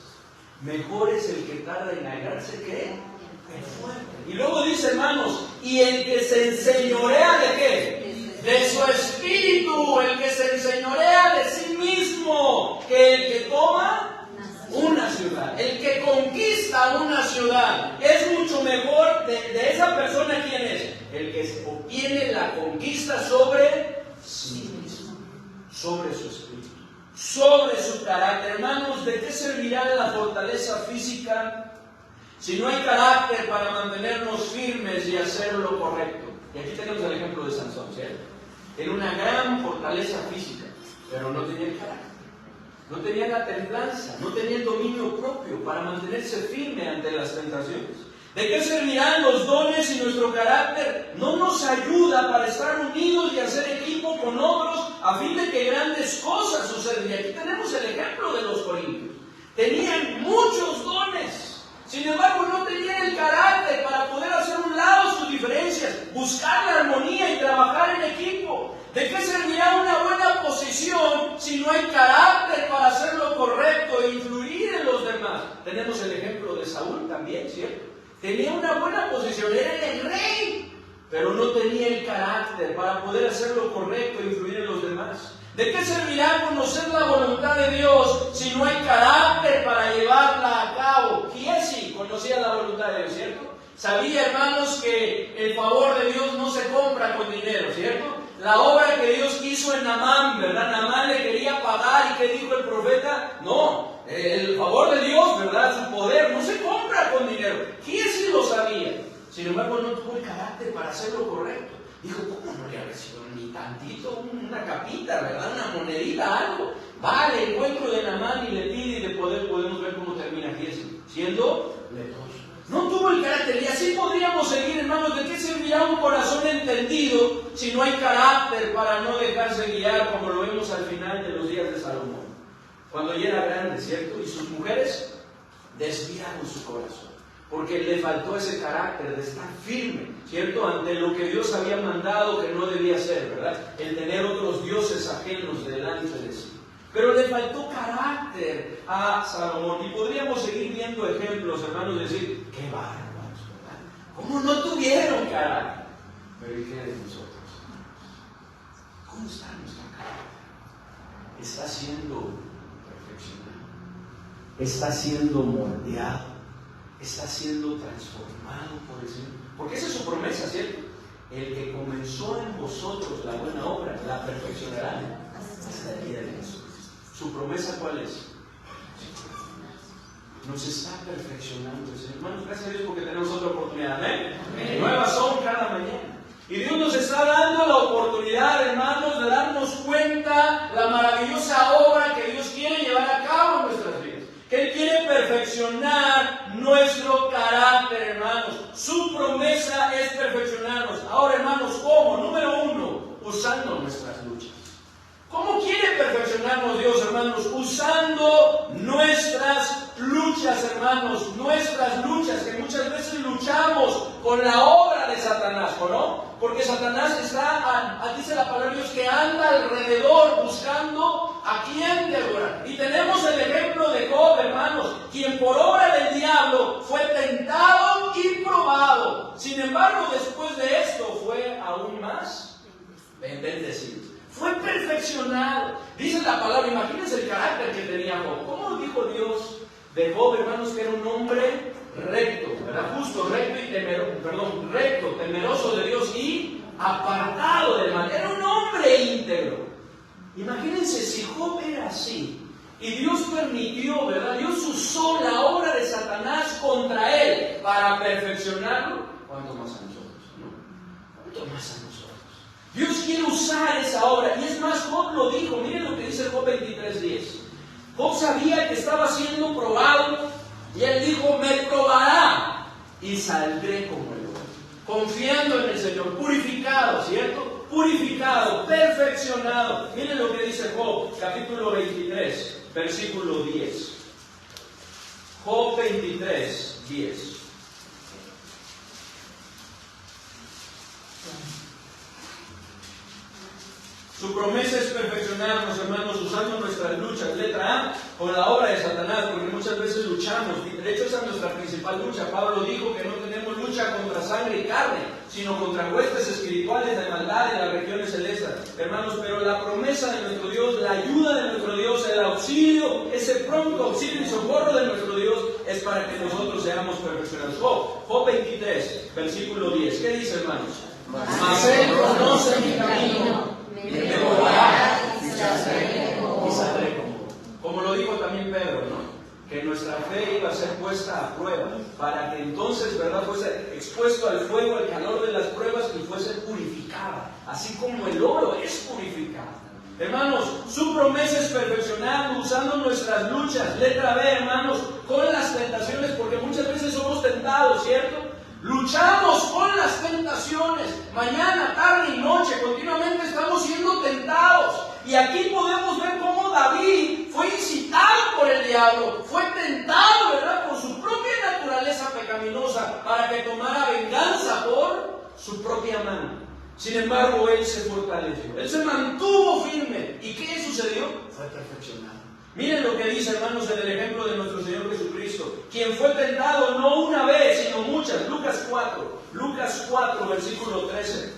Mejor es el que tarda en airarse que el fuerte. Y luego dice, hermanos, y el que se enseñorea ¿de qué? De su espíritu, el que se enseñorea de sí mismo, que el que toma una ciudad, el que conquista una ciudad, es mucho mejor de esa persona. ¿Quién es? El que obtiene la conquista sobre sí mismo, sobre su espíritu, sobre su carácter. Hermanos, ¿de qué servirá la fortaleza física si no hay carácter para mantenernos firmes y hacer lo correcto? Y aquí tenemos el ejemplo de Sansón, ¿cierto? Era una gran fortaleza física, pero no tenía el carácter. No tenía la templanza, no tenía el dominio propio para mantenerse firme ante las tentaciones. ¿De qué servirán los dones si nuestro carácter no nos ayuda para estar unidos y hacer equipo con otros a fin de que grandes cosas sucedan? Y aquí tenemos el ejemplo de los corintios. Tenían muchos dones, sin embargo no tenían el carácter para poder hacer a un lado sus diferencias, buscar la armonía y trabajar en equipo. ¿De qué servirá una buena posición si no hay carácter para hacer lo correcto e influir en los demás? Tenemos el ejemplo de Saúl también, ¿cierto? Tenía una buena posición, era el rey, pero no tenía el carácter para poder hacer lo correcto e influir en los demás. ¿De qué servirá conocer la voluntad de Dios si no hay carácter para llevarla a cabo? Giesi conocía la voluntad de Dios, ¿cierto? Sabía, hermanos, que el favor de Dios no se compra con dinero, ¿cierto? La obra que Dios hizo en Naamán, ¿verdad? Naamán le quería pagar, ¿y qué dijo el profeta? No, el favor de Dios, ¿verdad? Su poder no se compra con dinero. Giesi lo sabía, sin embargo no tuvo el carácter para hacer lo correcto. Dijo, ¿cómo no le ha recibido ni tantito, una capita, ¿verdad? Una monedita, algo. Va al encuentro de Naamán y le pide, y de poder podemos ver cómo termina Giesi, siendo leproso. No tuvo el carácter, y así podríamos seguir, hermanos. ¿De qué servirá un corazón entendido si no hay carácter para no dejarse guiar, como lo vemos al final de los días de Salomón? Cuando ya era grande, ¿cierto? Y sus mujeres desviaron su corazón, porque le faltó ese carácter de estar firme, ¿cierto? Ante lo que Dios había mandado que no debía ser, ¿verdad? El tener otros dioses ajenos delante de sí. Pero le faltó carácter a Salomón. Y podríamos seguir viendo ejemplos, hermanos, de decir, qué bárbaros, ¿verdad? ¿Cómo no tuvieron carácter? Pero ¿y qué de nosotros? ¿Cómo está nuestro carácter? ¿Está siendo perfeccionado? ¿Está siendo moldeado? ¿Está siendo transformado por el Señor? Porque esa es su promesa, ¿cierto? El que comenzó en vosotros la buena obra, la perfeccionará hasta el día de Jesús. ¿Su promesa cuál es? Nos está perfeccionando el Señor. Hermanos, gracias a Dios porque tenemos otra oportunidad. ¿Amén? Amén. Nuevas son cada mañana. Y Dios nos está dando la oportunidad, hermanos, de darnos cuenta la maravillosa obra que Dios quiere llevar a cabo en nuestras vidas. Que Él quiere perfeccionar nuestro carácter, hermanos. Su promesa es perfeccionarnos. Ahora, hermanos, ¿cómo? Número 1, usando nuestras luchas. ¿Cómo quiere perfeccionarnos Dios, hermanos? Usando nuestras luchas, hermanos. Nuestras luchas, que muchas veces luchamos con la obra de Satanás, ¿no? Porque Satanás está, dice la palabra de Dios, que anda alrededor buscando a quien devorar. Y tenemos el ejemplo de Job, hermanos, quien por obra del diablo fue tentado y probado. Sin embargo, después de esto fue aún más bendecido. Fue perfeccionado. Dice la palabra, imagínense el carácter que tenía Job. ¿Cómo dijo Dios de Job, hermanos? Que era un hombre recto, ¿verdad? Justo, recto y temeroso de Dios y apartado del mal. Era un hombre íntegro. Imagínense si Job era así y Dios permitió, ¿verdad? Dios usó la obra de Satanás contra él para perfeccionarlo. ¿Cuánto más a nosotros? ¿No? ¿Cuánto más a nosotros? Dios quiere usar esa obra. Y es más, Job lo dijo. Miren lo que dice Job 23:10. Job sabía que estaba siendo probado y él dijo, me probará y saldré como el oro. confiando en el Señor, purificado, ¿cierto? Purificado, perfeccionado. Miren lo que dice Job, capítulo 23, versículo 10. Job 23, 10. Su promesa es perfeccionarnos, hermanos, usando nuestras luchas. Letra A, con la obra de Satanás, porque muchas veces luchamos. De hecho, esa es nuestra principal lucha. Pablo dijo que no tenemos lucha contra sangre y carne, sino contra huestes espirituales de maldad en las regiones celestes. Hermanos, pero la promesa de nuestro Dios, la ayuda de nuestro Dios, el auxilio, ese pronto auxilio y socorro de nuestro Dios, es para que nosotros seamos perfeccionados. Job 23, versículo 10. ¿Qué dice, hermanos? Mas Él conoce mi camino. Me devorará y saldré como lo dijo también Pedro, ¿no? Que nuestra fe iba a ser puesta a prueba, para que entonces, ¿verdad?, fuese expuesto al fuego, al calor de las pruebas, y fuese purificada, así como el oro es purificado. Hermanos, su promesa es perfeccionar usando nuestras luchas. Letra B, hermanos, con las tentaciones, porque muchas veces somos tentados, ¿cierto? Luchamos con las tentaciones, mañana, tarde y noche, continuamente estamos siendo tentados. Y aquí podemos ver cómo David fue incitado por el diablo, fue tentado, ¿verdad?, por su propia naturaleza pecaminosa, para que tomara venganza por su propia mano. Sin embargo, él se fortaleció, él se mantuvo firme. ¿Y qué sucedió? Fue perfeccionado. Miren lo que dice, hermanos, en el ejemplo de nuestro Señor Jesucristo, quien fue tentado no una vez, sino muchas. Lucas 4, versículo 13.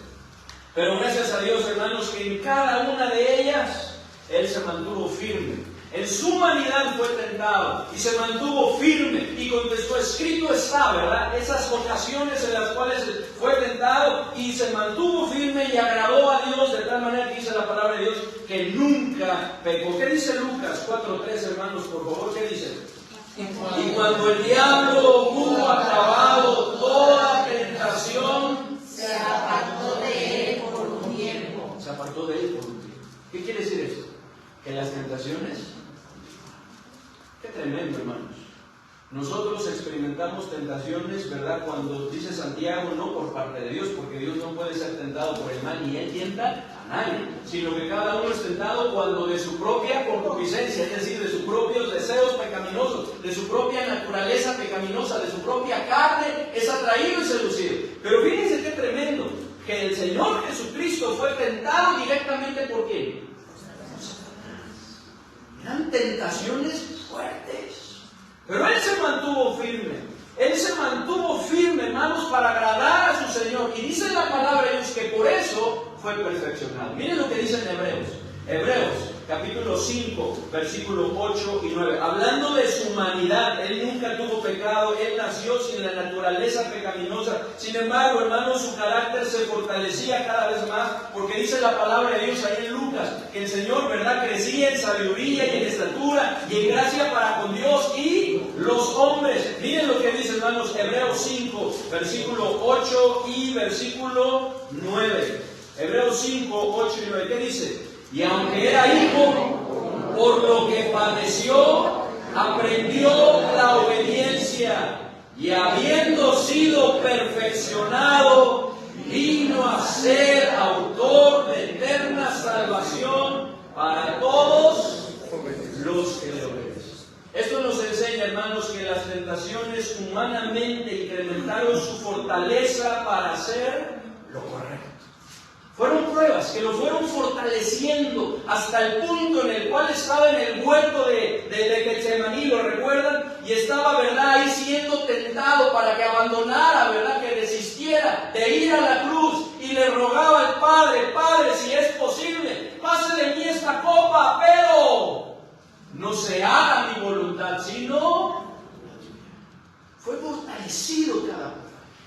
Pero gracias a Dios, hermanos, que en cada una de ellas Él se mantuvo firme. En su humanidad fue tentado y se mantuvo firme y contestó, escrito está, ¿verdad? Esas ocasiones en las cuales fue tentado y se mantuvo firme y agradó a Dios, de tal manera que dice la palabra de Dios que nunca pecó. ¿Qué dice Lucas 4:3, hermanos, por favor? ¿Qué dice? Y cuando el diablo hubo acabado toda tentación, se apartó de él por un tiempo. Se apartó de él por un tiempo. ¿Qué quiere decir esto? Que las tentaciones, qué tremendo, hermanos. Nosotros experimentamos tentaciones, ¿verdad? Cuando dice Santiago, no por parte de Dios, porque Dios no puede ser tentado por el mal, ni Él tienta a nadie, sino que cada uno es tentado cuando de su propia concupiscencia, es decir, de sus propios deseos pecaminosos, de su propia naturaleza pecaminosa, de su propia carne, es atraído y seducido. Pero fíjense qué tremendo, que el Señor Jesucristo fue tentado directamente por ¿quién? Eran tentaciones fuertes. Pero Él se mantuvo firme. Él se mantuvo firme, hermanos, para agradar a su Señor. Y dice la palabra de Dios que por eso fue perfeccionado. Miren lo que dice en Hebreos. Hebreos, capítulo 5, versículos 8 y 9. Hablando de su humanidad, Él nunca tuvo pecado. Él nació sin la naturaleza pecaminosa. Sin embargo, hermanos, su carácter se fortalecía cada vez más. Porque dice la palabra de Dios ahí en Lucas, que el Señor, ¿verdad?, crecía en sabiduría y en estatura y en gracia para con Dios y los hombres. Miren lo que dice, hermanos, Hebreos 5, versículo 8 y versículo 9. Hebreos 5, 8 y 9. ¿Qué dice? Y aunque era hijo, por lo que padeció, aprendió la obediencia, y habiendo sido perfeccionado, vino a ser autor de eterna salvación para todos los que le obedecen. Esto nos enseña, hermanos, que las tentaciones humanamente incrementaron su fortaleza para hacer lo correcto. Fueron pruebas que lo fueron fortaleciendo hasta el punto en el cual estaba en el huerto de Getsemaní, ¿lo recuerdan? Y estaba, ¿verdad?, ahí siendo tentado para que abandonara, ¿verdad?, que desistiera de ir a la cruz. Y le rogaba al Padre, Padre, si es posible, pase de mí esta copa, pero no se haga mi voluntad, sino fue fortalecido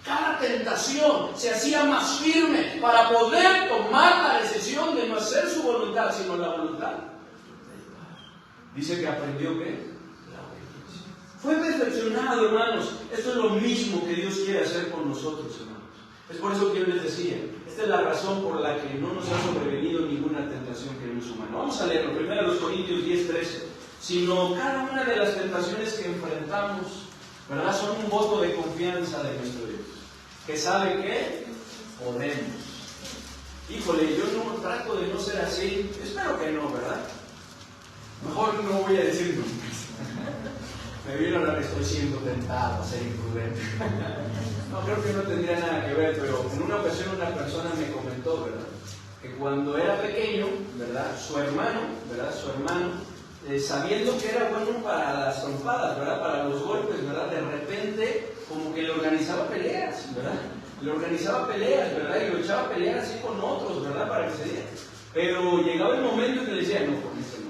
cada tentación, se hacía más firme para poder tomar la decisión de no hacer su voluntad, sino la voluntad. Dice que aprendió ¿qué? La obediencia. Fue perfeccionado, hermanos. Esto es lo mismo que Dios quiere hacer con nosotros, hermanos. Es por eso que yo les decía, esta es la razón por la que no nos ha sobrevenido ninguna tentación que no es humana. Vamos a leerlo, 1 Corintios 10:13. Sino cada una de las tentaciones que enfrentamos, ¿verdad?, son un voto de confianza de nuestro Dios. que sabe que podemos. Híjole, yo no trato de no ser así. Espero que no, ¿verdad? Mejor no voy a decir nombres. Me vieron a que estoy siendo tentado a ser imprudente. No, creo que no tendría nada que ver, pero en una ocasión una persona me comentó, ¿verdad?, que cuando era pequeño, ¿verdad?, su hermano, sabiendo que era bueno para las trompadas, ¿verdad?, para los golpes, ¿verdad?, de repente como que le organizaba peleas, ¿verdad? Le organizaba peleas, ¿verdad? Y lo echaba a pelear así con otros, ¿verdad?, para que se diera. Pero llegaba el momento en que le decía, no, con este no,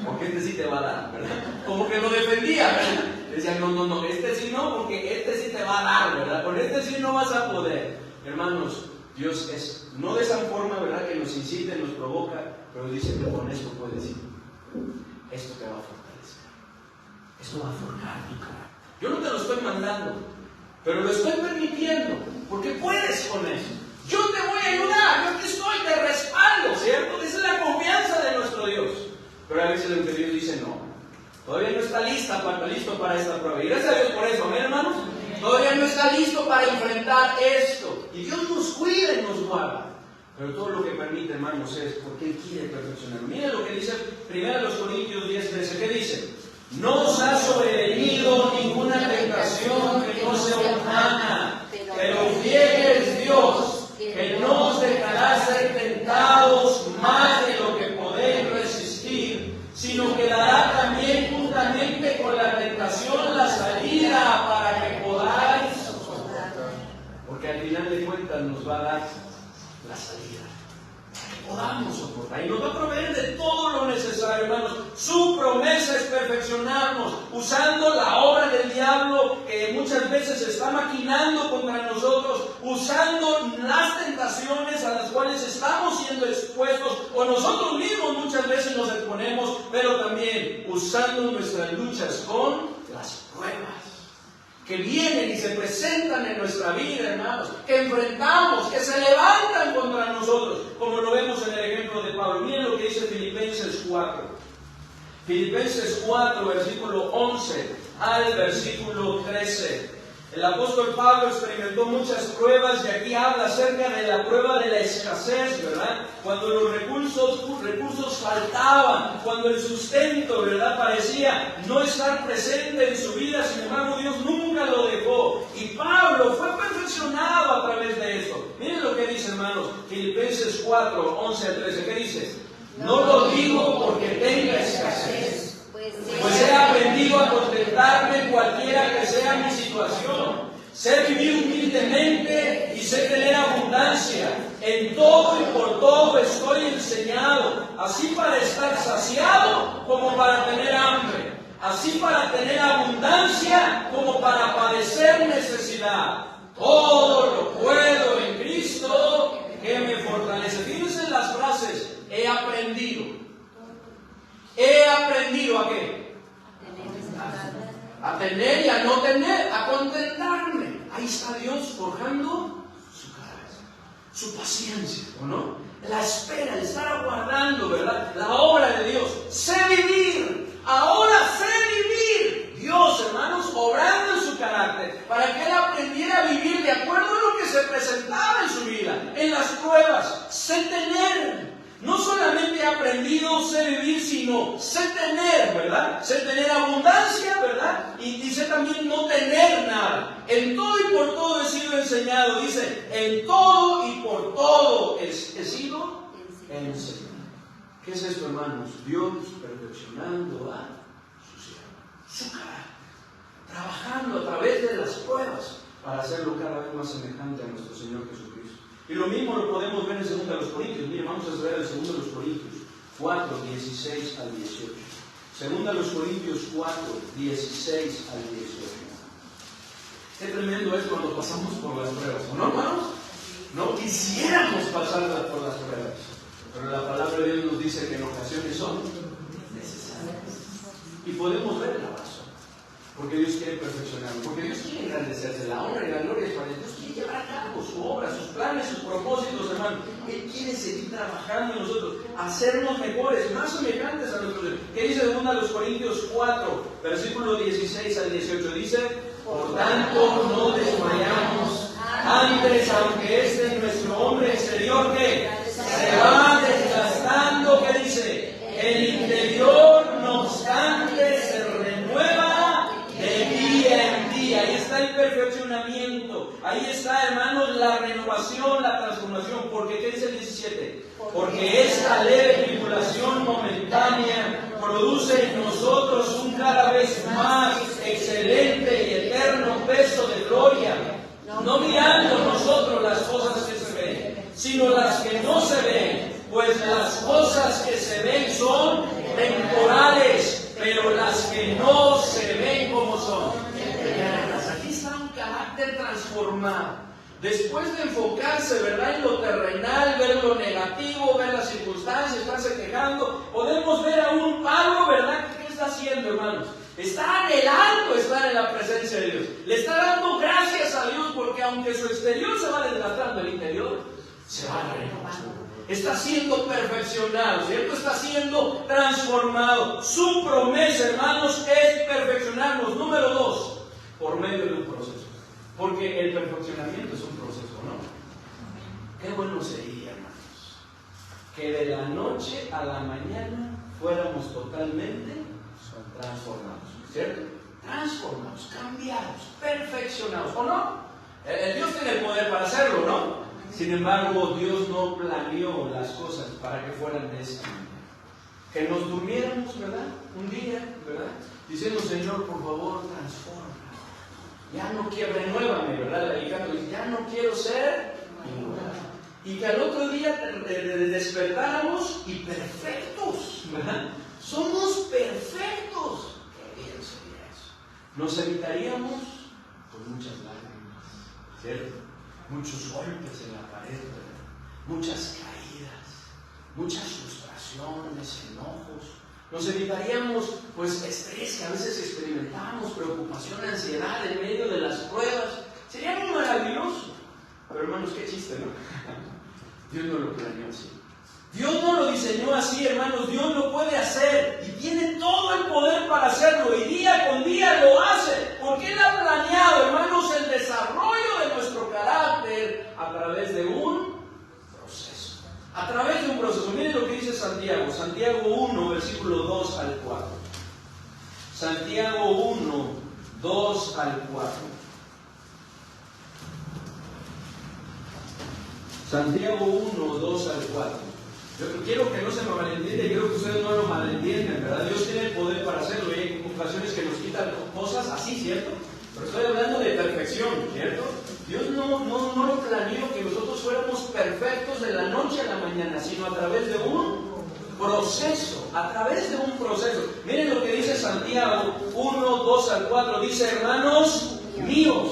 porque este sí te va a dar, ¿verdad? Como que lo defendía, ¿verdad? Le decía, no, este sí no, porque este sí te va a dar, ¿verdad? Con este sí no vas a poder. Hermanos, Dios es, no de esa forma, ¿verdad?, que nos incita, nos provoca, pero dice que con esto puedes ir. Esto te va a fortalecer. Esto va a forjar tu carácter. Yo no te lo estoy mandando, pero lo estoy permitiendo, porque puedes con eso. Yo te voy a ayudar, yo aquí estoy, te respaldo, ¿cierto? Esa es la confianza de nuestro Dios. Pero a veces el Dios dice, no, todavía no está listo para esta prueba. Y gracias a Dios por eso, amén, hermanos. Todavía no está listo para enfrentar esto. Y Dios nos cuida y nos guarda. Pero todo lo que permite, hermanos, es porque Él quiere perfeccionar. Miren lo que dice 1 Corintios 10:13. ¿Qué dice? No os ha sobrevenido ninguna tentación que no sea humana, pero fiel es Dios, que no os dejará ser tentados más de lo que podéis resistir, sino que dará también juntamente con la tentación la salida para que podáis soportar. Porque al final de cuentas nos va a dar la salida, para que podamos soportar. Y nos va a proveer de todo lo necesario, hermanos. Su promesa es perfeccionarnos, usando la obra del diablo que muchas veces está maquinando contra nosotros, usando las tentaciones a las cuales estamos siendo expuestos, o nosotros mismos muchas veces nos exponemos, pero también usando nuestras luchas con las pruebas que vienen y se presentan en nuestra vida, hermanos, que enfrentamos, que se levantan contra nosotros, como lo vemos en el ejemplo de Pablo. Miren lo que dice Filipenses 4. Filipenses 4, versículo 11 al versículo 13. El apóstol Pablo experimentó muchas pruebas y aquí habla acerca de la prueba de la escasez, ¿verdad? Cuando los recursos faltaban, cuando el sustento, ¿verdad?, parecía no estar presente en su vida, sin embargo Dios nunca lo dejó. Y Pablo fue perfeccionado a través de esto. Miren lo que dice, hermanos, Filipenses 4, 11 al 13. ¿Qué dice? No lo digo porque tenga escasez, pues he aprendido a contentarme cualquiera que sea mi situación. Sé vivir humildemente y sé tener abundancia. En todo y por todo estoy enseñado, así para estar saciado como para tener hambre, así para tener abundancia como para padecer necesidad. Todo lo puedo en Cristo que me fortalece. Fíjense en las frases, he aprendido. He aprendido ¿a qué? A tener y a no tener, a contentarme. Ahí está Dios forjando su carácter, su paciencia, ¿o no? La espera, el estar aguardando, ¿verdad?, la obra de Dios. Sé vivir, ahora sé vivir. Dios, hermanos, obrando en su carácter, para que Él aprendiera a vivir de acuerdo a lo que se presentaba en su vida, en las pruebas. Sé tener. No solamente he aprendido, sé vivir, sino sé tener, ¿verdad? Sé tener abundancia, ¿verdad? Y sé también no tener nada. En todo y por todo he sido enseñado. Dice, en todo y por todo he sido enseñado. ¿Qué es esto, hermanos? Dios perfeccionando a su siervo, su carácter, trabajando a través de las pruebas para hacerlo cada vez más semejante a nuestro Señor Jesucristo. Y lo mismo lo podemos ver en 2 Corintios. Miren, vamos a ver el 2 Corintios 4, 16 al 18. 2 Corintios 4, 16 al 18. Qué tremendo es cuando pasamos por las pruebas, ¿no, hermanos? No quisiéramos pasar por las pruebas, pero la palabra de Dios nos dice que en ocasiones son necesarias. Y podemos ver la razón. Porque Dios quiere perfeccionarlo, porque Dios quiere engrandecerse. La honra y la gloria es para Dios. Dios quiere llevar a cabo su obra, sus planes, sus propósitos, hermano. Él quiere seguir trabajando en nosotros, hacernos mejores, más semejantes a nuestros Dios. ¿Qué dice 2 Corintios 4, versículo 16 al 18? Dice, por tanto no desmayamos Antes, aunque este nuestro hombre exterior, ¿qué? Se va desgastando, ¿qué dice? El interior, no obstante, se renueva de día en día. Ahí está el perfeccionamiento. Ahí está, hermanos, la renovación, la transformación. Porque, ¿qué dice el 17? Porque esta leve tribulación momentánea produce en nosotros un cada vez más excelente y eterno peso de gloria, no mirando nosotros las cosas que se ven, sino las que no se ven, pues las cosas que se ven son temporales, pero las que no se ven, ¿cómo son? Aquí está un carácter transformado. Después de enfocarse, ¿verdad?, en lo terrenal, ver lo negativo, ver las circunstancias, estarse quejando, podemos ver a un Pablo, ¿verdad?, ¿qué está haciendo, hermanos? Está anhelando estar en la presencia de Dios. Le está dando gracias a Dios porque aunque su exterior se va desgastando, el interior se va renovando. Está siendo perfeccionado, ¿cierto? Está siendo transformado. Su promesa, hermanos, es perfeccionarnos. Número 2, por medio de un proceso. Porque el perfeccionamiento es un proceso, ¿no? Qué bueno sería, hermanos, que de la noche a la mañana fuéramos totalmente transformados, ¿cierto? Transformados, cambiados, perfeccionados, ¿o no? Dios tiene el poder para hacerlo, ¿no? Sin embargo, Dios no planeó las cosas para que fueran de esta manera. Que nos durmiéramos, ¿verdad? Un día, ¿verdad? Diciendo, Señor, por favor, transforma. Ya no quiero, renuévame, ¿verdad? El canto dice, ya no quiero ser igual. Y que al otro día despertáramos y perfectos, ¿verdad? Somos perfectos. Qué bien sería eso. Nos evitaríamos por muchas lágrimas, ¿cierto? Muchos golpes en la pared, ¿verdad? Muchas caídas, muchas frustraciones, enojos. Nos evitaríamos, pues, estrés que a veces experimentamos, preocupación, ansiedad en medio de las pruebas. Sería muy maravilloso. Pero, hermanos, qué chiste, ¿no? Dios no lo planeó así. Dios no lo diseñó así, hermanos. Dios lo puede hacer y tiene todo el poder para hacerlo. Y día con día lo hace. Porque Él ha planeado, hermanos, el desarrollo de nuestro carácter a través de un proceso. A través de un proceso. Miren lo que dice Santiago. Santiago 1, versículo 2 al 4. Santiago 1, 2 al 4. Santiago 1, 2 al 4. Yo quiero que no se me malentienda y quiero que ustedes no lo malentiendan, ¿verdad? Dios tiene el poder para hacerlo y hay ocasiones que nos quitan cosas así, ¿cierto? Pero estoy hablando de perfección, ¿cierto? Dios no lo planeó que nosotros fuéramos perfectos de la noche a la mañana, sino a través de un proceso, a través de un proceso. Miren lo que dice Santiago 1, 2 al 4. Dice, hermanos míos,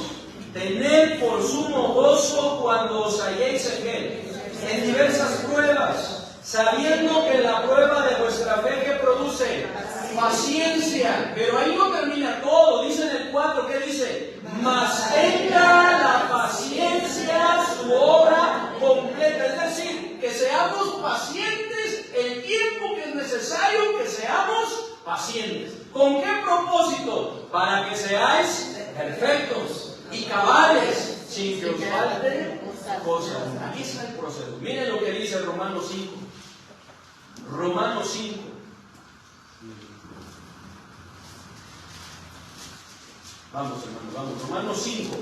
tened por sumo gozo cuando os halléis en diversas pruebas, sabiendo que la prueba de vuestra fe que produce paciencia. Pero ahí no termina todo. Dice en el 4, ¿qué dice? Mas tenga la paciencia su obra completa. Es decir, que seamos pacientes el tiempo que es necesario que seamos pacientes. ¿Con qué propósito? Para que seáis perfectos y cabales, sin que os falte cosa. Aquí está el proceso. Miren lo que dice Romanos 5. Romanos 5. Vamos, hermano, vamos. Romanos 5,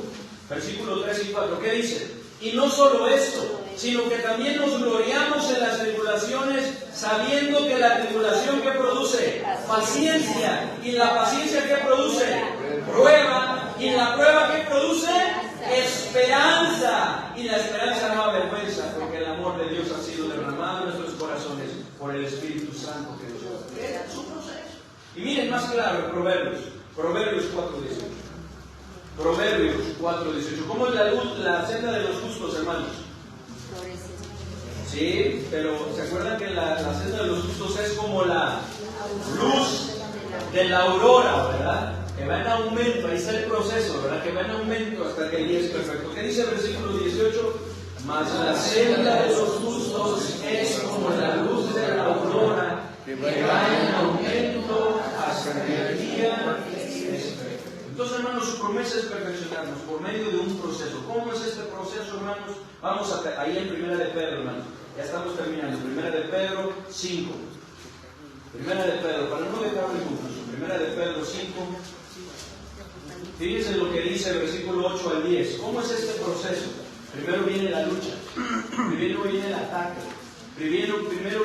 versículos 3 y 4. ¿Qué dice? Y no solo esto, sino que también nos gloriamos en las tribulaciones, sabiendo que la tribulación que produce paciencia, y la paciencia que produce prueba, y la prueba que produce esperanza, y la esperanza no avergüenza, porque el amor de Dios ha sido derramado en nuestros corazones por el Espíritu Santo que Dios nos da. Es un proceso. Y miren más claro, Proverbios 4:18. Proverbios 4:18. ¿Cómo es la luz, la senda de los justos, hermanos? Sí, pero ¿se acuerdan que la senda de los justos es como la luz de la aurora, ¿verdad? Que va en aumento, ahí está el proceso, ¿verdad? Que va en aumento hasta que el día es perfecto. ¿Qué dice el versículo 18? Mas la senda de los justos es como la luz de la aurora, que va en aumento hasta que el día es perfecto. Entonces, hermanos, su promesa es perfeccionarnos por medio de un proceso. ¿Cómo es este proceso, hermanos? Vamos ahí en Primera de Pedro, hermanos. Ya estamos terminando. Primera de Pedro 5. Primera de Pedro, para no dejarlo inconfuso. Primera de Pedro 5. Fíjense lo que dice el versículo 8 al 10. ¿Cómo es este proceso? Primero viene la lucha. Primero viene el ataque. Primero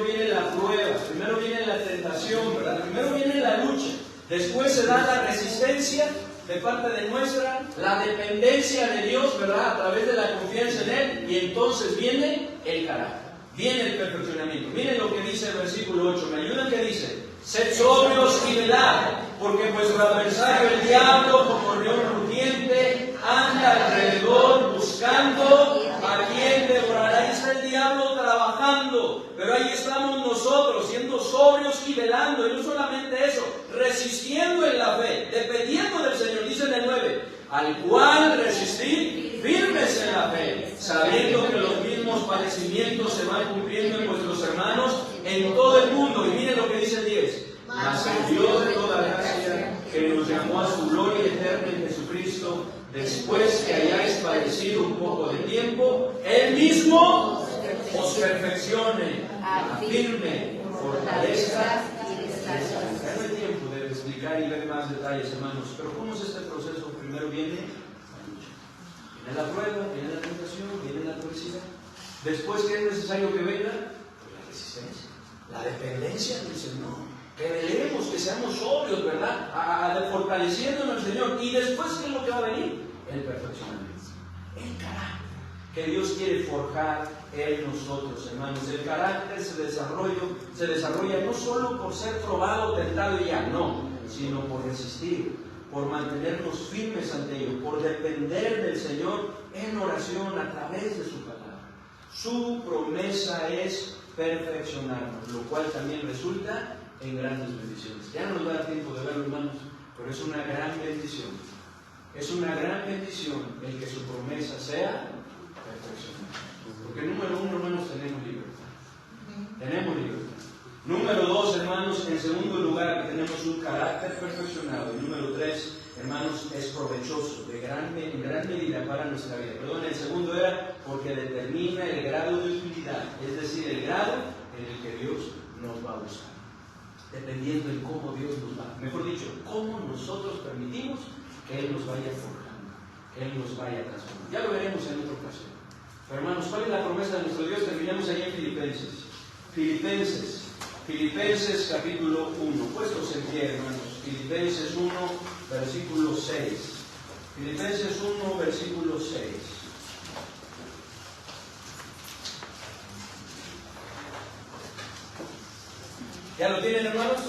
viene la prueba. Primero viene la tentación, ¿verdad? Primero viene la lucha. Después se da la resistencia de parte de nuestra, la dependencia de Dios, ¿verdad? A través de la confianza en Él. Y entonces viene el carácter. Viene el perfeccionamiento. Miren lo que dice el versículo 8. ¿Me ayudan? ¿Qué dice? Sed sobrios y velad, porque vuestro adversario el diablo, como león rugiente, anda alrededor buscando a quien devorará. Ahí está el diablo trabajando, pero ahí estamos nosotros siendo sobrios y velando, y no solamente eso, resistiendo en la fe, dependiendo del Señor. Dice en el 9, al cual resistir firmes en la fe, sabiendo que los mismos padecimientos se van cumpliendo en vuestros hermanos en todo el mundo. Y miren lo que dice el 10. Mas el Dios de toda gracia, que nos llamó a su gloria eterna en Jesucristo, después que hayáis padecido un poco de tiempo, Él mismo os perfeccione, afirme, fortalezca y descanse. No hay tiempo de explicar y ver más detalles, hermanos, pero ¿cómo es este proceso? Primero viene la lucha. Viene la prueba, viene la tentación, viene la adversidad. Después, ¿qué es necesario que venga? Pues la resistencia, la dependencia del Señor. Que velemos, que seamos sobrios, ¿verdad? Fortaleciendo en el Señor. Y después, ¿qué es lo que va a venir? El perfeccionamiento. El carácter que Dios quiere forjar en nosotros, hermanos. El carácter se desarrolla no solo por ser probado, tentado y ya, no, sino por resistir, por mantenernos firmes ante ello, por depender del Señor en oración a través de su palabra. Su promesa es perfeccionarnos, lo cual también resulta en grandes bendiciones. Ya no nos va a dar tiempo de verlo, hermanos, pero es una gran bendición. Es una gran bendición el que su promesa sea perfeccionada. Porque número 1, hermanos, tenemos libertad. Tenemos libertad. Número 2, hermanos, en segundo lugar, tenemos un carácter perfeccionado. Y número 3, hermanos, es provechoso en gran medida para nuestra vida. Perdón, el segundo era porque determina el grado de utilidad, es decir, el grado en el que Dios nos va a usar. Dependiendo en cómo Dios nos va, mejor dicho, cómo nosotros permitimos que Él nos vaya forjando, que Él nos vaya transformando. Ya lo veremos en otra ocasión. Pero hermanos, ¿cuál es la promesa de nuestro Dios? Terminamos ahí en Filipenses capítulo 1. Puestos en pie, hermanos. Filipenses 1, versículo 6. Filipenses 1, versículo 6. ¿Ya lo tienen, hermanos?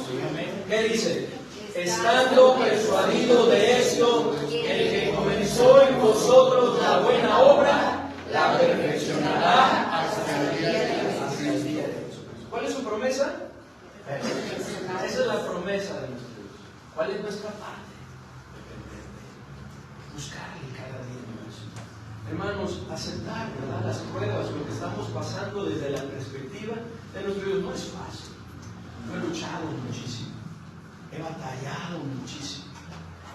¿Qué dice? Estando persuadido de esto, el que comenzó en vosotros la buena obra, la perfeccionará hasta el día de Jesucristo. ¿Cuál es su promesa? Esa es la promesa de nuestro Dios. ¿Cuál es nuestra parte? Buscarle cada día más. Hermanos, aceptar, ¿verdad?, las pruebas, lo que estamos pasando desde la perspectiva de nuestro Dios no es fácil. Yo he luchado muchísimo, he batallado muchísimo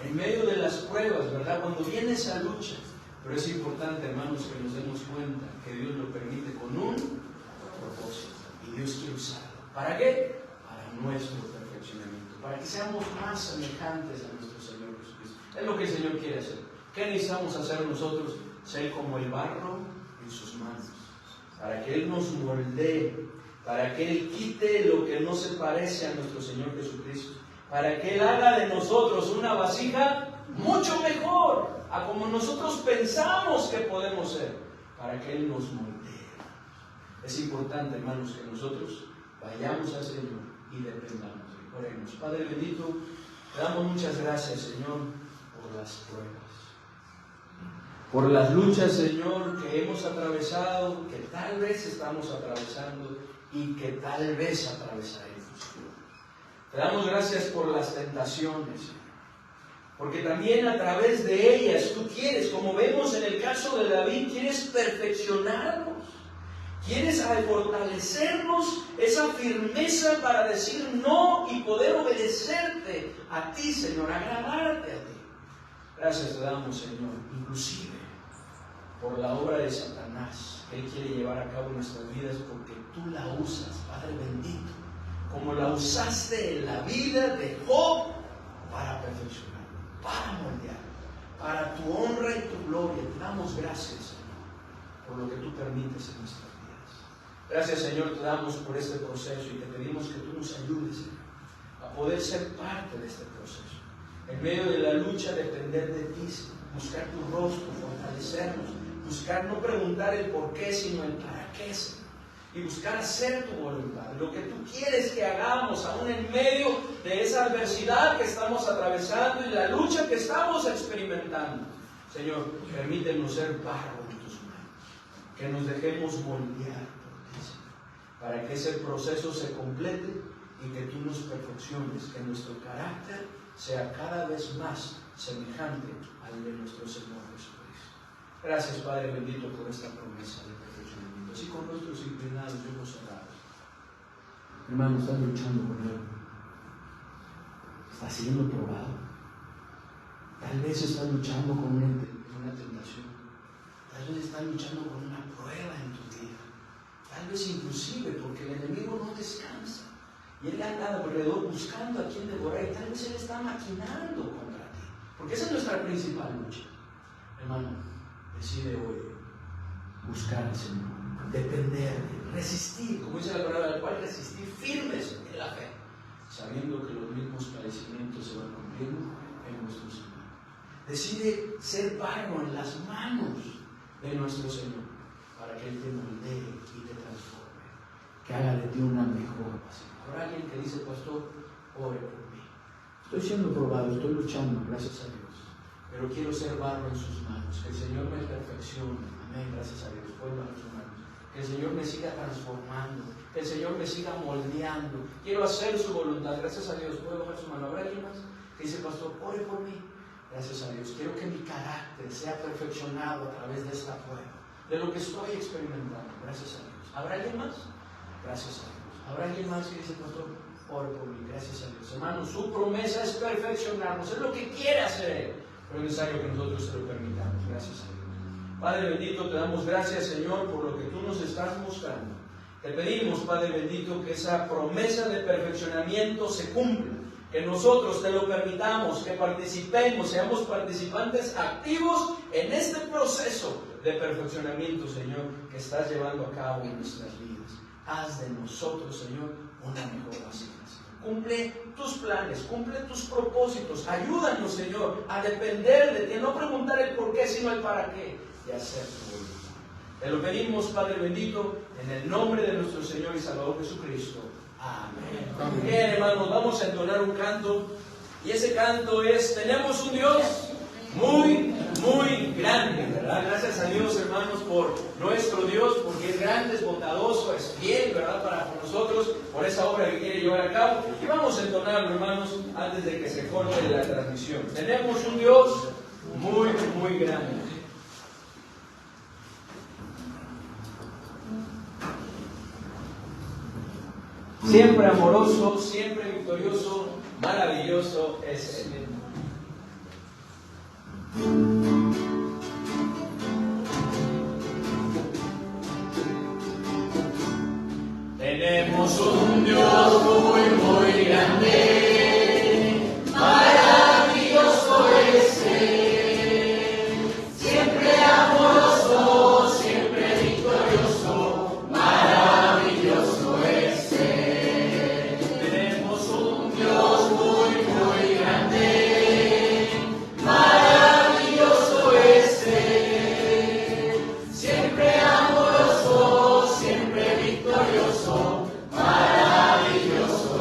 en medio de las pruebas, ¿verdad? Cuando viene esa lucha, pero es importante, hermanos, que nos demos cuenta que Dios lo permite con un propósito y Dios quiere usarlo. ¿Para qué? Para nuestro perfeccionamiento, para que seamos más semejantes a nuestro Señor Jesucristo. Es lo que el Señor quiere hacer. ¿Qué necesitamos hacer nosotros? Ser como el barro en sus manos, para que Él nos moldee, para que Él quite lo que no se parece a nuestro Señor Jesucristo, para que Él haga de nosotros una vasija mucho mejor a como nosotros pensamos que podemos ser, para que Él nos moldee. Es importante, hermanos, que nosotros vayamos al Señor y dependamos. Oremos. Padre bendito, te damos muchas gracias, Señor, por las pruebas, por las luchas, Señor, que hemos atravesado, que tal vez estamos atravesando y que tal vez atravesaremos. Te damos gracias por las tentaciones, porque también a través de ellas tú quieres, como vemos en el caso de David, quieres perfeccionarnos, quieres fortalecernos esa firmeza para decir no y poder obedecerte a ti, Señor, agradarte a ti. Gracias te damos, Señor, inclusive por la obra de Satanás que Él quiere llevar a cabo en nuestras vidas, porque tú la usas, Padre bendito, como la usaste en la vida de Job para perfeccionar, para moldear, para tu honra y tu gloria. Te damos gracias, Señor, por lo que tú permites en nuestras vidas. Gracias, Señor, te damos por este proceso y te pedimos que tú nos ayudes, Señor, a poder ser parte de este proceso. En medio de la lucha, depender de ti, Señor, buscar tu rostro, fortalecernos, buscar no preguntar el por qué, sino el para qué, Señor, y buscar hacer tu voluntad, lo que tú quieres que hagamos, aún en medio de esa adversidad que estamos atravesando y la lucha que estamos experimentando. Señor, permítenos ser barro en tus manos, que nos dejemos moldear por ti, Señor, para que ese proceso se complete y que tú nos perfecciones, que nuestro carácter sea cada vez más semejante al de nuestro Señor Jesucristo. Gracias, Padre bendito, por esta promesa de perfeccionamiento. Así con nuestros inclinados y ojos cerrados. Hermano, estás luchando con algo. Estás siendo probado. Tal vez estás luchando con una tentación. Tal vez estás luchando con una prueba en tu vida. Tal vez inclusive porque el enemigo no descansa. Y él anda alrededor buscando a quien devorar. Y tal vez él está maquinando contra ti. Porque esa es nuestra principal lucha. Hermano, decide hoy buscar al Señor, depender, resistir, como dice la palabra, al cual resistir firmes en la fe, sabiendo que los mismos padecimientos se van cumpliendo en nuestro Señor. Decide ser barro en las manos de nuestro Señor, para que Él te moldee y te transforme, que haga de ti una mejor pasión. Habrá alguien que dice, pastor, ore por mí. Estoy siendo probado, estoy luchando, gracias a Dios, pero quiero ser barro en sus manos, que el Señor me perfeccione. Amén, gracias a Dios. Puedo bajar sus manos. Que el Señor me siga transformando, que el Señor me siga moldeando. Quiero hacer su voluntad, gracias a Dios. Puedo bajar su mano. ¿Habrá alguien más que dice, pastor, ore por mí? Gracias a Dios. Quiero que mi carácter sea perfeccionado a través de esta prueba, de lo que estoy experimentando. Gracias a Dios. ¿Habrá alguien más? Gracias a Dios. ¿Habrá alguien más que dice, pastor, ore por mí? Gracias a Dios. Hermanos, su promesa es perfeccionarnos. Es lo que quiere hacer Él. Pero es necesario que nosotros se lo permitamos. Gracias a Dios. Padre bendito, te damos gracias, Señor, por lo que tú nos estás mostrando. Te pedimos, Padre bendito, que esa promesa de perfeccionamiento se cumpla. Que nosotros te lo permitamos, que participemos, seamos participantes activos en este proceso de perfeccionamiento, Señor, que estás llevando a cabo en nuestras vidas. Haz de nosotros, Señor, una mejor vasija. Cumple tus planes, cumple tus propósitos. Ayúdanos, Señor, a depender de ti, a no preguntar el por qué, sino el para qué, y hacer tu voluntad. Te lo pedimos, Padre bendito, en el nombre de nuestro Señor y Salvador Jesucristo. Amén. Amén. Bien, hermanos, vamos a entonar un canto, y ese canto es: tenemos un Dios muy, muy grande, ¿verdad? Gracias a Dios, hermanos, por nuestro Dios, porque es grande, es bondadoso, es fiel, ¿verdad? Para nosotros, por esa obra que quiere llevar a cabo. Y vamos a entonarlo, hermanos, antes de que se corte la transmisión. Tenemos un Dios muy, muy grande. Siempre amoroso, siempre victorioso, maravilloso es Él. Tenemos un Dios muy, muy grande, maravilloso es Él, siempre amoroso, siempre victorioso, maravilloso es Él. Tenemos un Dios muy, muy grande, maravilloso es Él, siempre amoroso, siempre victorioso, maravilloso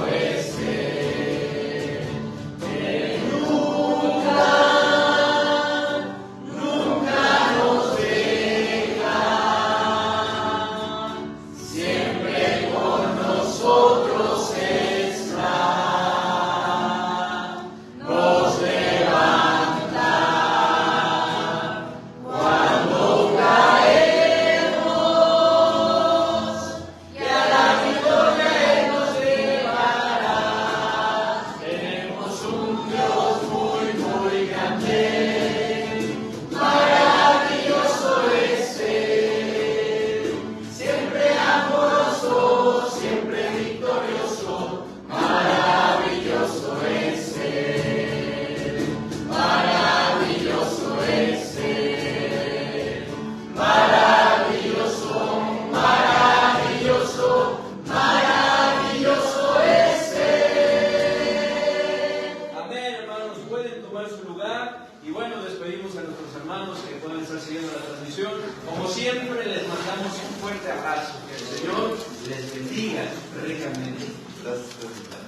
fuerte abrazo. Que el Señor les bendiga ricamente. Gracias.